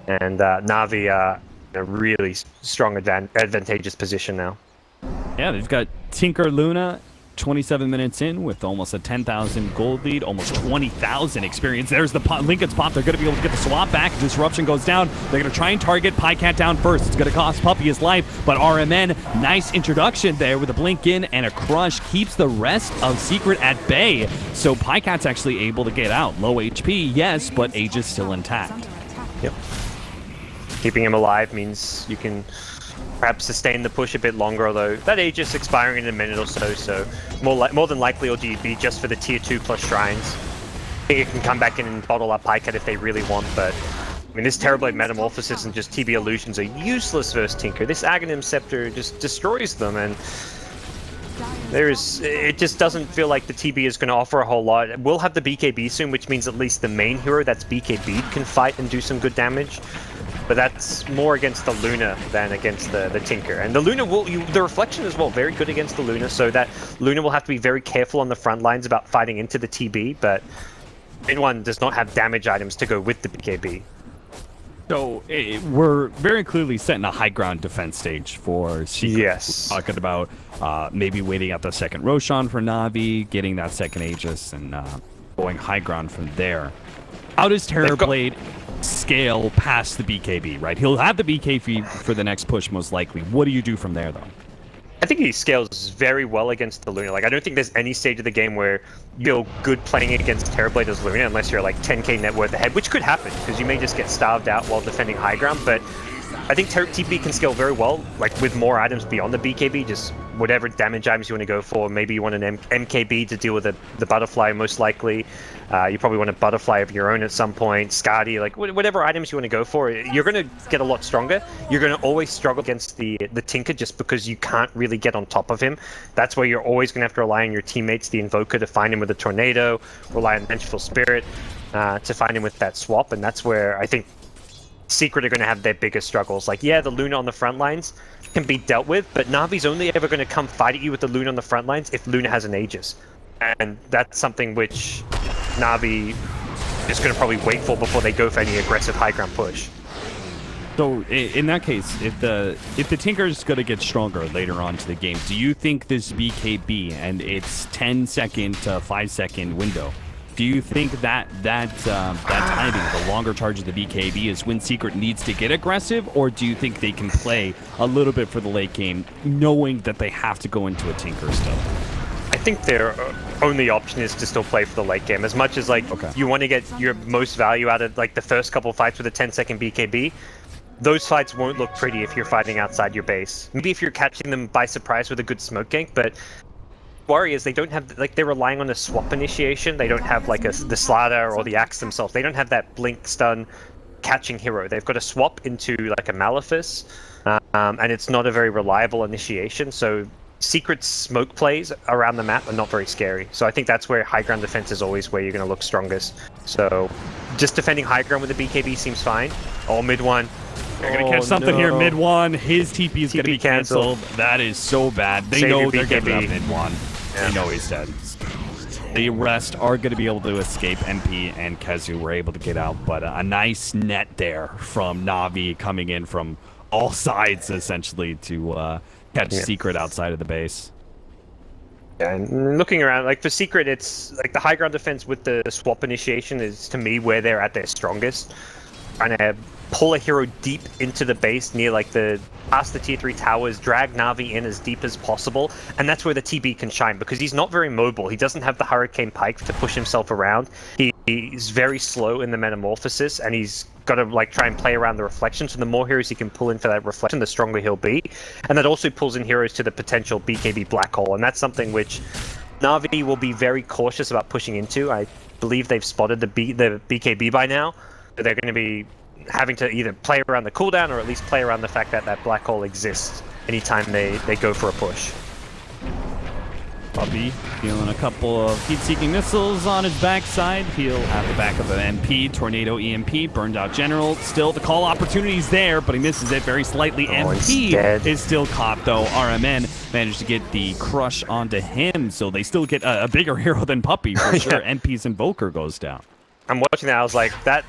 And Na'Vi are in a really strong advantageous position now. Yeah, they've got Tinker Luna 27 minutes in with almost a 10,000 gold lead, almost 20,000 experience. There's the Lincoln's pop. They're going to be able to get the swap back. Disruption goes down. They're going to try and target PyCat down first. It's going to cost Puppey his life, but RMN, nice introduction there with a blink in and a crush, keeps the rest of Secret at bay. So PyCat's actually able to get out. Low HP, yes, but Aegis still intact. Yep. Keeping him alive means you can perhaps sustain the push a bit longer, although that Aegis expiring in a minute or so, so more than likely it'll be just for the tier 2 plus shrines. I think it can come back in and bottle up PyCat if they really want, but I mean, this Terrorblade Metamorphosis and just TB Illusions are useless versus Tinker. This Aghanim Scepter just destroys them, and it just doesn't feel like the TB is going to offer a whole lot. We'll have the BKB soon, which means at least the main hero that's BKB can fight and do some good damage. But that's more against the Luna than against the Tinker. And the Luna the Reflection as well, very good against the Luna, so that Luna will have to be very careful on the front lines about fighting into the TB, but Min1 does not have damage items to go with the BKB. So we're very clearly setting a high ground defense stage for Secret. Yes. We're talking about maybe waiting out the second Roshan for Na'Vi, getting that second Aegis, and going high ground from there. How does Terrorblade scale past the BKB, right? He'll have the BKB for the next push, most likely. What do you do from there, though? I think he scales very well against the Luna. Like, I don't think there's any stage of the game where you feel good playing against Terrorblade as Luna unless you're like 10k net worth ahead, which could happen because you may just get starved out while defending high ground. But I think TP can scale very well, like with more items beyond the BKB, just whatever damage items you want to go for. Maybe you want an MKB to deal with the butterfly, most likely. You probably want a butterfly of your own at some point, Skadi, like whatever items you want to go for. You're going to get a lot stronger. You're going to always struggle against the Tinker just because you can't really get on top of him. That's where you're always going to have to rely on your teammates, the Invoker, to find him with a Tornado, rely on Vengeful Spirit to find him with that swap, and that's where I think Secret are going to have their biggest struggles. Like, yeah, the Luna on the front lines can be dealt with, but Na'Vi's only ever going to come fight at you with the Luna on the front lines if Luna has an Aegis. And that's something which Na'Vi is going to probably wait for before they go for any aggressive high ground push. So in that case, if the Tinker is going to get stronger later on to the game, do you think this BKB and its 10-second to 5-second window, do you think that timing, the longer charge of the BKB, is when Secret needs to get aggressive, or do you think they can play a little bit for the late game, knowing that they have to go into a Tinker still? I think their only option is to still play for the late game. As much as like you want to get your most value out of like the first couple fights with a 10-second BKB, those fights won't look pretty if you're fighting outside your base. Maybe if you're catching them by surprise with a good smoke gank, but worry is they don't have, like, they're relying on a swap initiation. They don't have like the Slaughter or the Axe themselves. They don't have that blink stun catching hero. They've got to swap into like a Malefice, and it's not a very reliable initiation. So Secret's smoke plays around the map are not very scary. So I think that's where high ground defense is always where you're going to look strongest. So just defending high ground with the BKB seems fine. Oh, mid one. They're going to catch something here mid one. His TP is going to be canceled. That is so bad. They know they're giving up mid one. Yeah. They know he's dead. The rest are going to be able to escape. MP and Kezu were able to get out, but a nice net there from Na'Vi coming in from all sides, essentially, to catch Secret outside of the base. Yeah, and looking around, like for Secret, it's like the high ground defense with the swap initiation is, to me, where they're at their strongest. Trying to pull a hero deep into the base near like past the tier 3 towers, drag Na'Vi in as deep as possible, and that's where the TB can shine because he's not very mobile. He doesn't have the Hurricane Pike to push himself around. He's very slow in the Metamorphosis, and he's got to like try and play around the reflection. So the more heroes he can pull in for that reflection, the stronger he'll be, and that also pulls in heroes to the potential BKB black hole, and that's something which Na'Vi will be very cautious about pushing into. I believe they've spotted the BKB by now. So they're going to be having to either play around the cooldown or at least play around the fact that that black hole exists anytime they go for a push. Puppey feeling a couple of heat-seeking missiles on his backside. He'll have the back of an MP, Tornado EMP, burned out General. Still, the call opportunity's there, but he misses it very slightly. MP is still caught, though. RMN managed to get the crush onto him, so they still get a bigger hero than Puppey, for sure. MP's Invoker goes down. I'm watching that,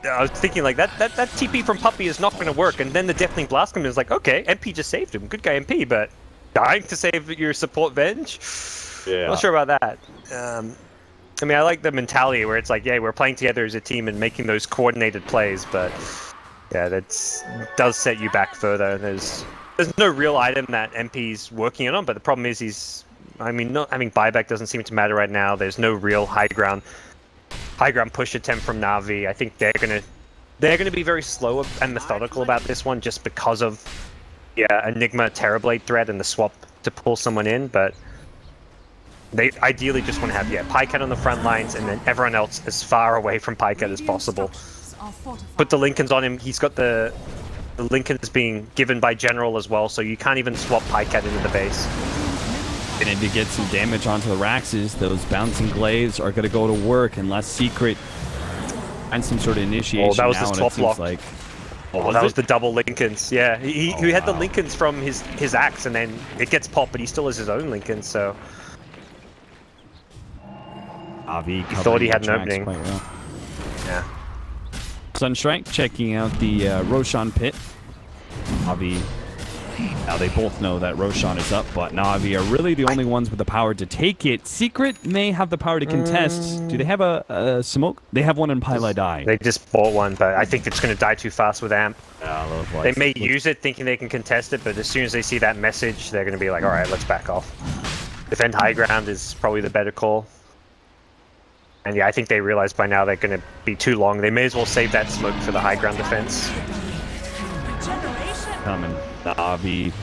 I was thinking like that TP from Puppey is not going to work, and then the Deafening Blast is like, okay, MP just saved him, good guy MP, but dying to save your support Venge? Yeah. Not sure about that. I mean, I like the mentality where it's like, yeah, we're playing together as a team and making those coordinated plays, but yeah, does set you back further. There's no real item that MP's working on, but the problem is I mean, not having buyback doesn't seem to matter right now. There's no real high ground push attempt from Na'Vi. I think they're gonna be very slow and methodical about this one just because of Enigma Terrorblade threat and the swap to pull someone in, but they ideally just want to have Pycat on the front lines and then everyone else as far away from Pycat as possible. Put the Lincolns on him. He's got the Lincolns being given by General as well, so you can't even swap Pycat into the base. And to get some damage onto the Raxes, those bouncing glaives are going to go to work unless Secret and some sort of initiation. Oh, that was now, the and swap it seems block. like. Oh, that was the double Lincolns. Yeah, he had the Lincolns from his axe, and then it gets popped, but he still has his own Lincolns, so. Avi He thought he had an opening. quite well. Yeah. Sunstrike checking out the Roshan pit. Avi. Now they both know that Roshan is up, but Na'Vi are really the only ones with the power to take it. Secret may have the power to contest. Do they have a smoke? They have one in Pylai Die. They just bought one, but I think it's going to die too fast with Amp. They may use it thinking they can contest it, but as soon as they see that message, they're going to be like, alright, let's back off. Defend high ground is probably the better call. And yeah, I think they realize by now they're going to be too long. They may as well save that smoke for the high ground defense. Coming. Na'Vi.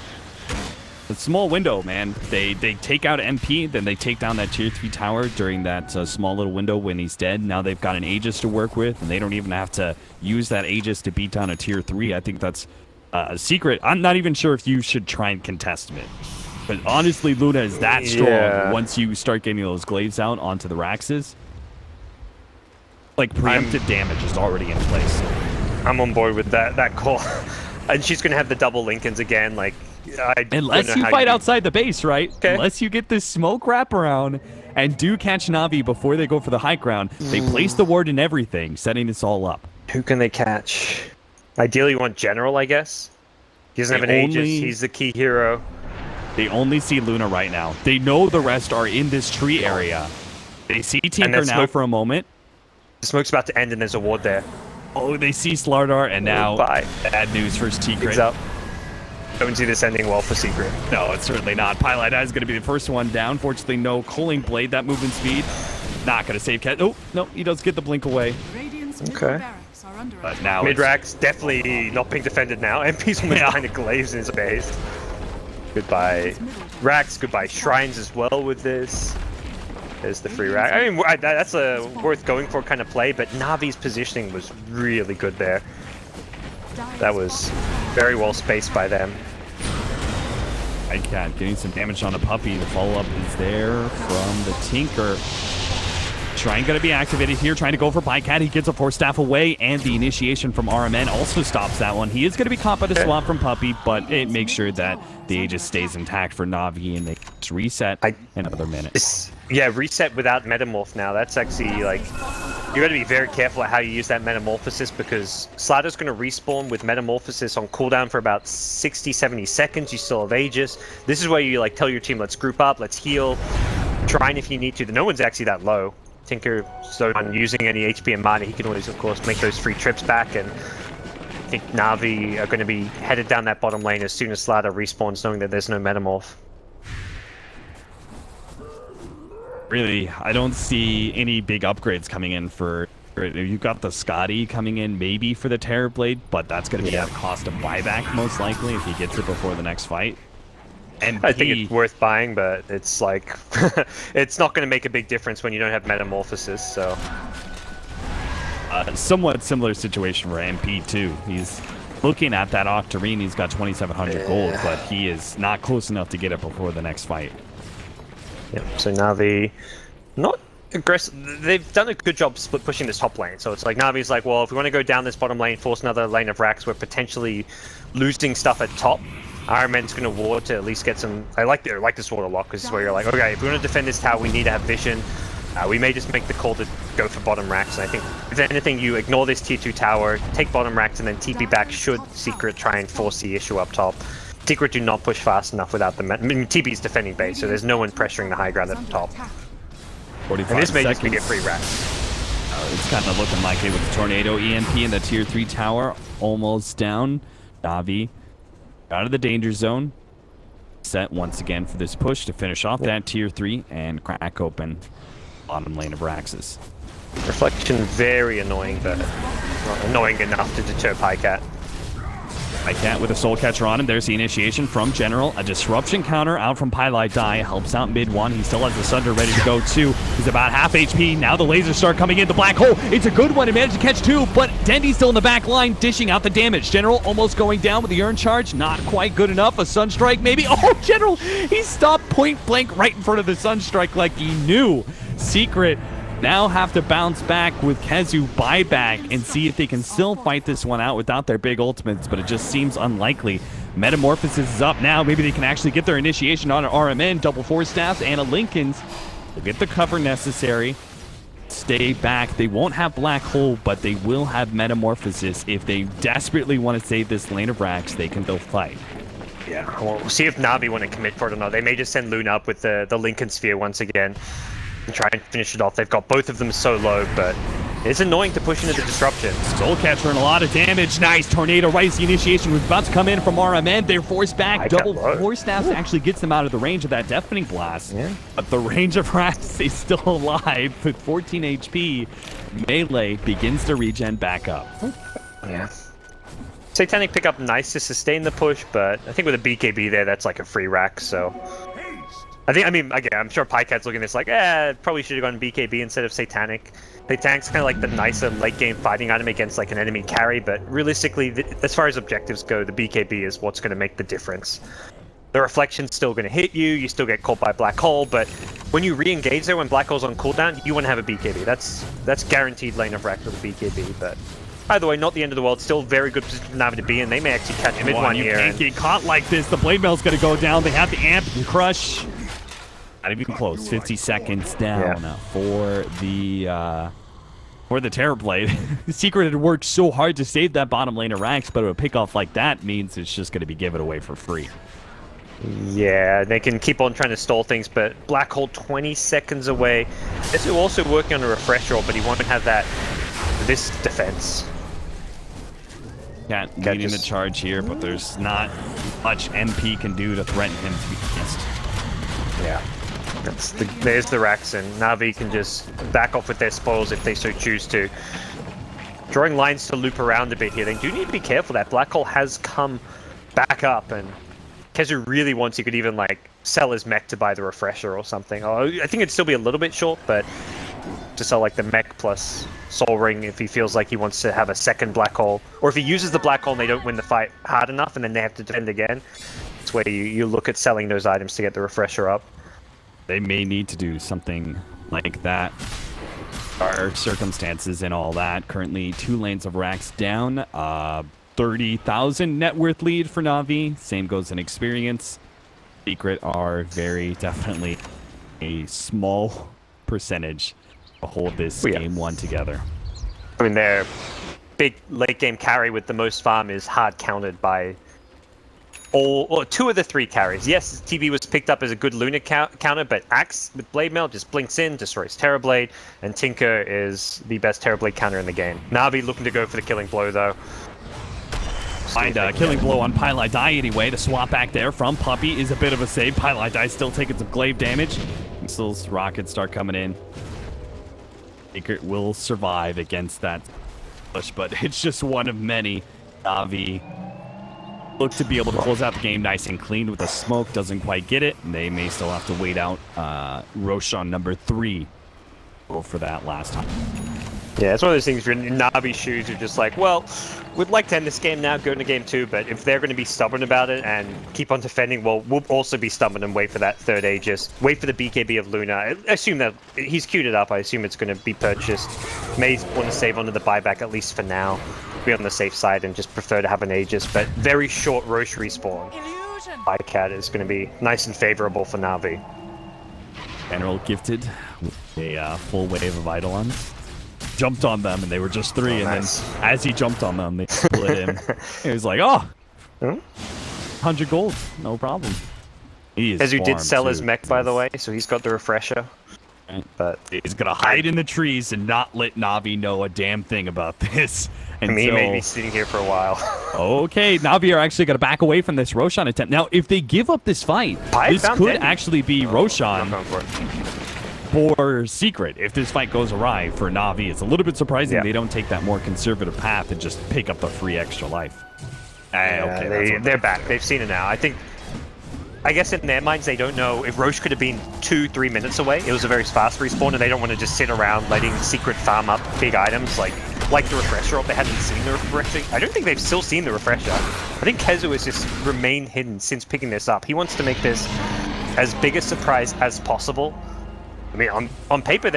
A small window, man. They take out MP, then they take down that tier 3 tower during that small little window when he's dead. Now they've got an Aegis to work with, and they don't even have to use that Aegis to beat down a tier 3. I think that's a secret. I'm not even sure if you should try and contest him. But honestly, Luna is that strong once you start getting those glaives out onto the Raxes. Like, preemptive damage is already in place. I'm on board with that call. And she's going to have the double Lincolns again, like... Unless you fight outside the base, right? Okay. Unless you get this smoke wraparound and do catch Na'Vi before they go for the high ground. They place the ward and everything, setting this all up. Who can they catch? Ideally, you want General, I guess. He doesn't have an Aegis. He's the key hero. They only see Luna right now. They know the rest are in this tree area. They see Tinker now for a moment. The smoke's about to end and there's a ward there. Oh, they see Slardar, and now bad news for Secret. Don't see this ending well for Secret. No, it's certainly not. Pylai Die is going to be the first one down. Fortunately, no Culling Blade. That movement speed, not going to save Cat. Oh, no, he does get the blink away. Okay. But now Mid-Rack's definitely not being defended now. MP's almost kind of glaives in his base. Goodbye Rax, goodbye Shrines as well with this. There's the free rack. I mean, that's a worth going for kind of play, but Navi's positioning was really good there. That was very well spaced by them. Cat getting some damage on a puppy. The follow-up is there from the Tinker. Shrine going to be activated here, trying to go for Bycat. He gets a Force Staff away, and the initiation from RMN also stops that one. He is going to be caught by the swap from Puppy, but it makes sure that the Aegis stays intact for Na'Vi, and they just reset in another minute. Reset without Metamorph now. That's actually, like, you got to be very careful at how you use that Metamorphosis, because Slatter's going to respawn with Metamorphosis on cooldown for about 60-70 seconds. You still have Aegis. This is where you, like, tell your team, let's group up, let's heal. Shrine if you need to. No one's actually that low. Tinker, so on using any HP and mana, he can always, of course, make those free trips back, and I think Na'Vi are going to be headed down that bottom lane as soon as Slatter respawns, knowing that there's no Metamorph. Really, I don't see any big upgrades coming in for... You've got the Scotty coming in maybe for the Terrorblade, but that's going to be at a cost of buyback, most likely, if he gets it before the next fight. And I think it's worth buying, but it's like it's not going to make a big difference when you don't have Metamorphosis. So, somewhat similar situation for MP too. He's looking at that Octarine. He's got 2,700 gold, but he is not close enough to get it before the next fight. Yep. So Na'Vi, not aggressive. They've done a good job split pushing this top lane. So it's like Na'Vi's like, well, if we want to go down this bottom lane, force another lane of racks, we're potentially losing stuff at top. Iron Man's going to ward to at least get some... I like this ward a lot, because this is where you're like, okay, if we want to defend this tower, we need to have vision. We may just make the call to go for bottom racks, and I think, if anything, you ignore this tier 2 tower, take bottom racks, and then TP back should Secret try and force the issue up top. Secret do not push fast enough without the... I mean, TB's defending base, so there's no one pressuring the high ground at the top. 45 And this may seconds. just be a free rack. It's kind of looking like it with the Tornado EMP in the tier 3 tower. Almost down. Navi out of the danger zone. Set once again for this push to finish off that tier 3 and crack open bottom lane of Raxus. Reflection very annoying, but not annoying enough to deter Pycat. Pycat with a soul catcher on him. There's the initiation from General. A disruption counter out from Pylite Die. Helps out mid one. He still has the Sunder ready to go too. He's about half HP. Now the lasers start coming in. The black hole. It's a good one. He managed to catch two, but Dendy's still in the back line, dishing out the damage. General almost going down with the urn charge. Not quite good enough. A Sunstrike maybe. Oh, General! He stopped point blank right in front of the Sunstrike like he knew. Secret now have to bounce back with Kezu buyback and see if they can still fight this one out without their big ultimates, but it just seems unlikely. Metamorphosis is up now. Maybe they can actually get their initiation on an RMN, double force staffs, and a Lincoln's. They'll get the cover necessary. Stay back. They won't have Black Hole, but they will have Metamorphosis. If they desperately want to save this lane of Rax, they can still fight. Yeah, we'll see if Navi want to commit for it or not. They may just send Luna up with the Lincoln Sphere once again and try and finish it off. They've got both of them so low, but it's annoying to push into the disruption. Soul Catcher and a lot of damage. Nice Tornado right as the initiation was about to come in from RMN. They're forced back. Double force staffs actually gets them out of the range of that deafening blast. Yeah. But the range of Rax is still alive with 14 HP. Melee begins to regen back up. Yeah. Satanic pickup nice to sustain the push, but I think with a BKB there, that's like a free rack, so... I mean, again, I'm sure Pycat's looking at this like, probably should have gone BKB instead of Satanic. Satanic's kind of like the nicer late-game fighting item against like an enemy carry, but realistically, as far as objectives go, the BKB is what's going to make the difference. The Reflection's still going to hit you, you still get caught by Black Hole, but when you re-engage there, when Black Hole's on cooldown, you want to have a BKB. That's guaranteed lane of rack with a BKB, but... Either way, not the end of the world. Still very good position for Navi to be in. They may actually catch mid one here. You can't get caught like this. The Blade Mail's going to go down. They have the amp and crush. Not even close. 50 seconds down for the Terrorblade. Secret had worked so hard to save that bottom lane of Rax, but a pick off like that means it's just going to be given away for free. Yeah, they can keep on trying to stall things, but Black Hole 20 seconds away. This is also working on a refresher, but he won't have this defense. Cat leading the charge here, but there's not much MP can do to threaten him to be missed. Yeah. There's the Rax, and Navi can just back off with their spoils if they so choose to. Drawing lines to loop around a bit here. They do need to be careful. That Black Hole has come back up, and Kezu really wants, he could even like sell his mech to buy the refresher or something. Oh, I think it'd still be a little bit short, but to sell like the mech plus Soul Ring if he feels like he wants to have a second Black Hole. Or if he uses the Black Hole and they don't win the fight hard enough and then they have to defend again. It's where you look at selling those items to get the refresher up. They may need to do something like that. Our circumstances and all that. Currently 2 lanes of Rax down. 30,000 net worth lead for Navi. Same goes in experience. Secret are very definitely a small percentage to hold this game one together. I mean, their big late game carry with the most farm is hard countered by or 2 of the 3 carries. Yes, TB was picked up as a good Luna counter, but Axe with Blade Mail just blinks in, destroys Terrorblade, and Tinker is the best Terrorblade counter in the game. Navi looking to go for the killing blow though. Find a killing blow on Pylite Die anyway. The swap back there from Puppy is a bit of a save. Pylite Die still taking some glaive damage. Missiles, rockets start coming in. Secret will survive against that push, but it's just one of many. Navi look to be able to close out the game nice and clean with a smoke. Doesn't quite get it. They may still have to wait out Roshan number 3 for that last time. Yeah, it's one of those things, if you're in Navi's shoes, you're just like, well, we'd like to end this game now, go into game 2, but if they're going to be stubborn about it and keep on defending, well, we'll also be stubborn and wait for that third Aegis. Wait for the BKB of Luna. I assume that he's queued it up. I assume it's going to be purchased. May want to save onto the buyback, at least for now. Be on the safe side and just prefer to have an Aegis, but very short Roche respawn. Bycat is going to be nice and favorable for Navi. General gifted with a full wave of Eidolons. Jumped on them and they were just 3, and then as he jumped on them, they split him. He was like, oh, 100 gold. No problem. He is Kezu did farmed, sell his too. mech, by the way, so he's got the refresher. Right. But He's gonna hide in the trees and not let Navi know a damn thing about this. I mean, he may be sitting here for a while. Okay, Navi are actually gonna back away from this Roshan attempt. Now, if they give up this fight, Pipe this found could Dendy. actually be Roshan Not going for it. for Secret. If this fight goes awry for Navi, it's a little bit surprising Yeah. they don't take that more conservative path and just pick up the free extra life. Okay, that's what they're back. They've seen it now. I guess in their minds, they don't know if Roche could have been 2-3 minutes away. It was a very fast respawn, and they don't want to just sit around letting Secret farm up big items like the refresher. Or they hadn't seen the refresher. I don't think they've still seen the refresher. I think Kezu has just remained hidden since picking this up. He wants to make this as big a surprise as possible. I mean, on paper,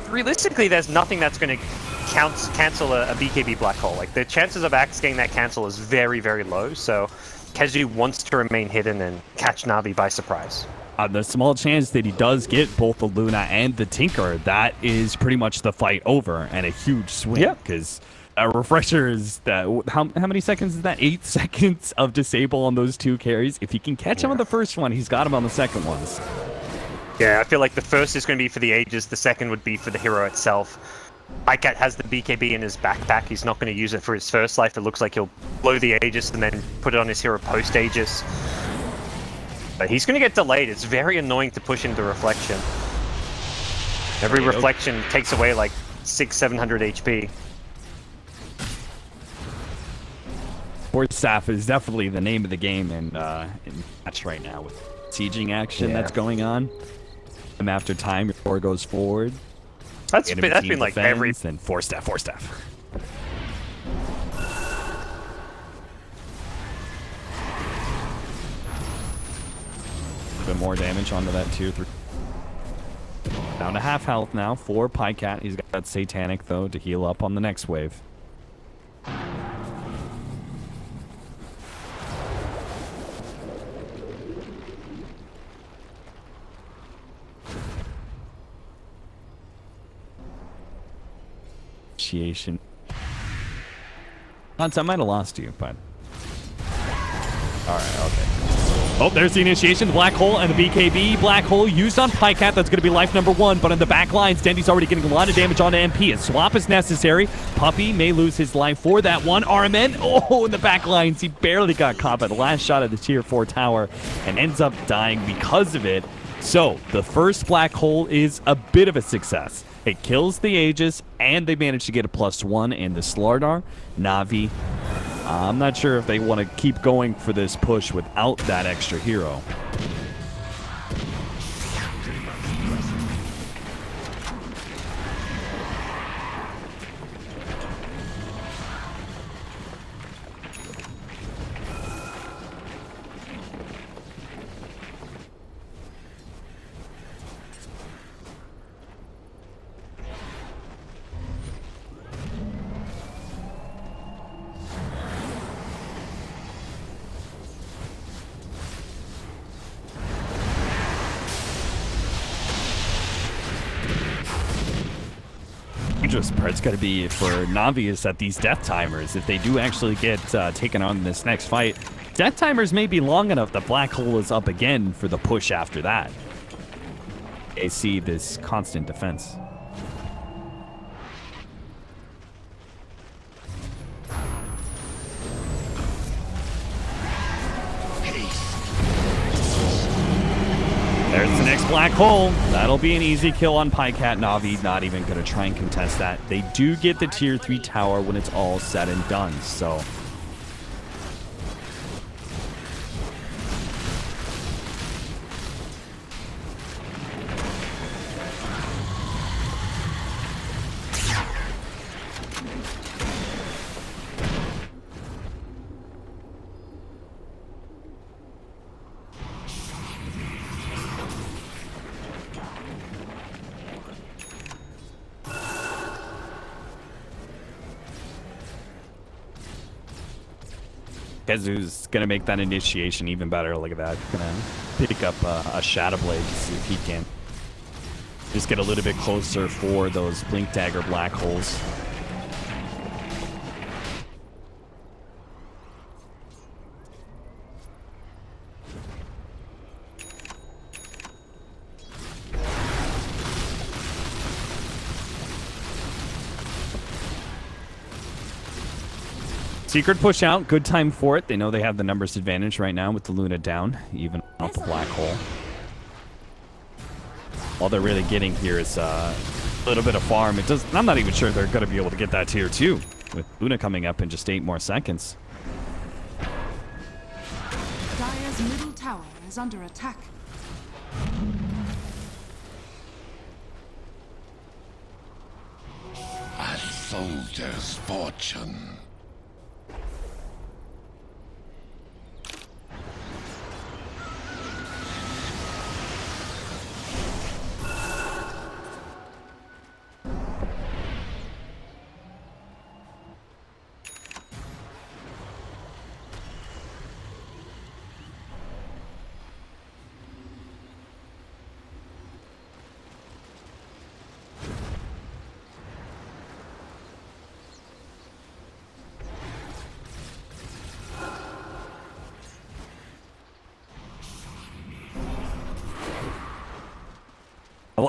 realistically, there's nothing that's going to cancel a BKB black hole. Like, the chances of Axe getting that cancel is very, very low. So Kezu wants to remain hidden and catch Navi by surprise. The small chance that he does get both the Luna and the Tinker, that is pretty much the fight over and a huge swing. Yeah. Because a refresher is that how many seconds is that? 8 seconds of disable on those 2 carries. If he can catch him on the first one, he's got him on the second ones. Yeah, I feel like the first is going to be for the Aegis, the second would be for the hero itself. Icat has the BKB in his backpack. He's not going to use it for his first life. It looks like he'll blow the Aegis and then put it on his hero post-Aegis. But he's going to get delayed. It's very annoying to push into Reflection. Every Reflection takes away like 600-700 HP. Force Staff is definitely the name of the game in match right now with sieging action that's going on. Time after time, your core goes forward. That's been like every... And Force Staff. A bit more damage onto that tier 3. Down to half health now for Pycat. He's got Satanic, though, to heal up on the next wave. Initiation. Hans, I might have lost you, but... Alright, okay. Oh, there's the initiation, the black hole, and the BKB. Black hole used on Pycat. That's going to be life number 1. But in the back lines, Dendy's already getting a lot of damage on MP. A swap is necessary. Puppy may lose his life for that one. RMN, oh, in the back lines, he barely got caught by the last shot of the tier 4 tower and ends up dying because of it. So, the first black hole is a bit of a success. It kills the Aegis, and they managed to get a +1 in the Slardar. Navi, I'm not sure if they want to keep going for this push without that extra hero. Dangerous part's got to be for Navi is that these death timers, if they do actually get taken on in this next fight, death timers may be long enough that black hole is up again for the push after that. They see this constant defense. There's the next black hole. That'll be an easy kill on Pycat. Navi not even going to try and contest that. They do get the tier 3 tower when it's all said and done, so... Kezu's gonna make that initiation even better. Look at that. Gonna pick up a Shadow Blade to see if he can just get a little bit closer for those Blink Dagger black holes. Secret push out. Good time for it. They know they have the numbers advantage right now with the Luna down, even out the black hole. All they're really getting here is a little bit of farm. I'm not even sure they're going to be able to get that tier 2 with Luna coming up in just 8 more seconds. Dire's middle tower is under attack. A soldier's fortune.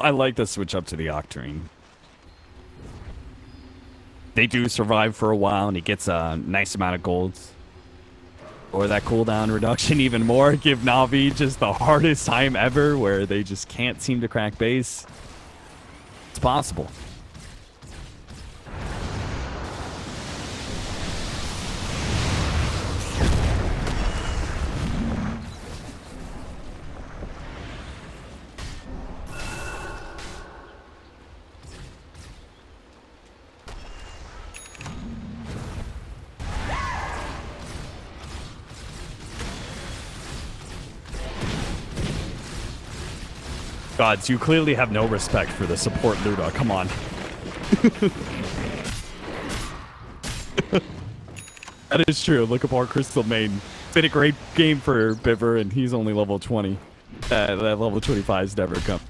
I like the switch up to the Octarine. They do survive for a while, and he gets a nice amount of golds. Or that cooldown reduction even more. Give Na'Vi just the hardest time ever where they just can't seem to crack base. It's possible. Gods, you clearly have no respect for the support Luna. Come on. That is true. Look up our Crystal Main. It's been a great game for Biver, and he's only level 20. That level 25 has never come.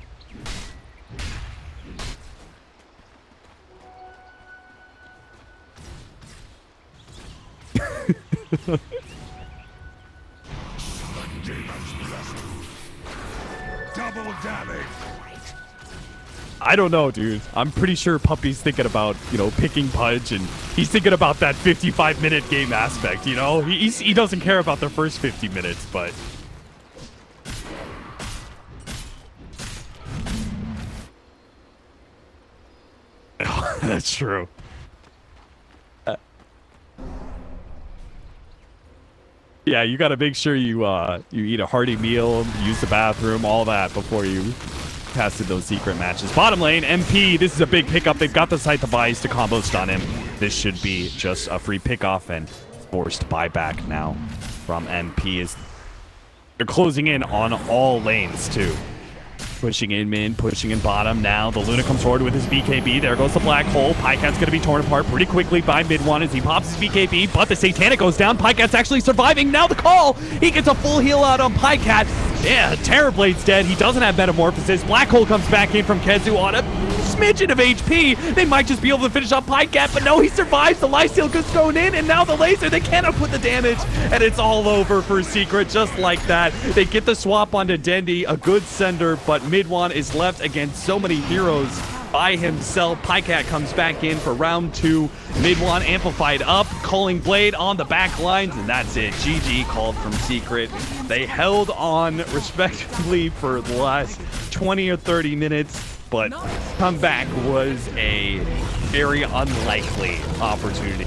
Double damage. I don't know, dude. I'm pretty sure Puppy's thinking about, picking Pudge, and he's thinking about that 55-minute game aspect, He doesn't care about the first 50 minutes, but... That's true. Yeah, you got to make sure you eat a hearty meal, use the bathroom, all that before you pass through those secret matches. Bottom lane, MP, this is a big pickup. They've got the Scythe of Ice to combo stun him. This should be just a free pickoff and forced buyback now from MP. They're closing in on all lanes, too. Pushing in mid, pushing in bottom. Now the Luna comes forward with his BKB. There goes the black hole. Pycat's going to be torn apart pretty quickly by mid one as he pops his BKB, but the Satanic goes down. Pycat's actually surviving. Now the call. He gets a full heal out on Pycat. Yeah, Terrorblade's dead. He doesn't have Metamorphosis. Black hole comes back in from Kezu on a smidgen of HP. They might just be able to finish off Pycat, but no, he survives. The Lifesteal goes going in, and now the laser. They cannot put the damage, and it's all over for Secret just like that. They get the swap onto Dendi, a good sender, but Midwan is left against so many heroes by himself. Pycat comes back in for round 2. Midwan amplified up, calling Blade on the back lines, and that's it. GG called from Secret. They held on respectively for the last 20 or 30 minutes, but comeback was a very unlikely opportunity.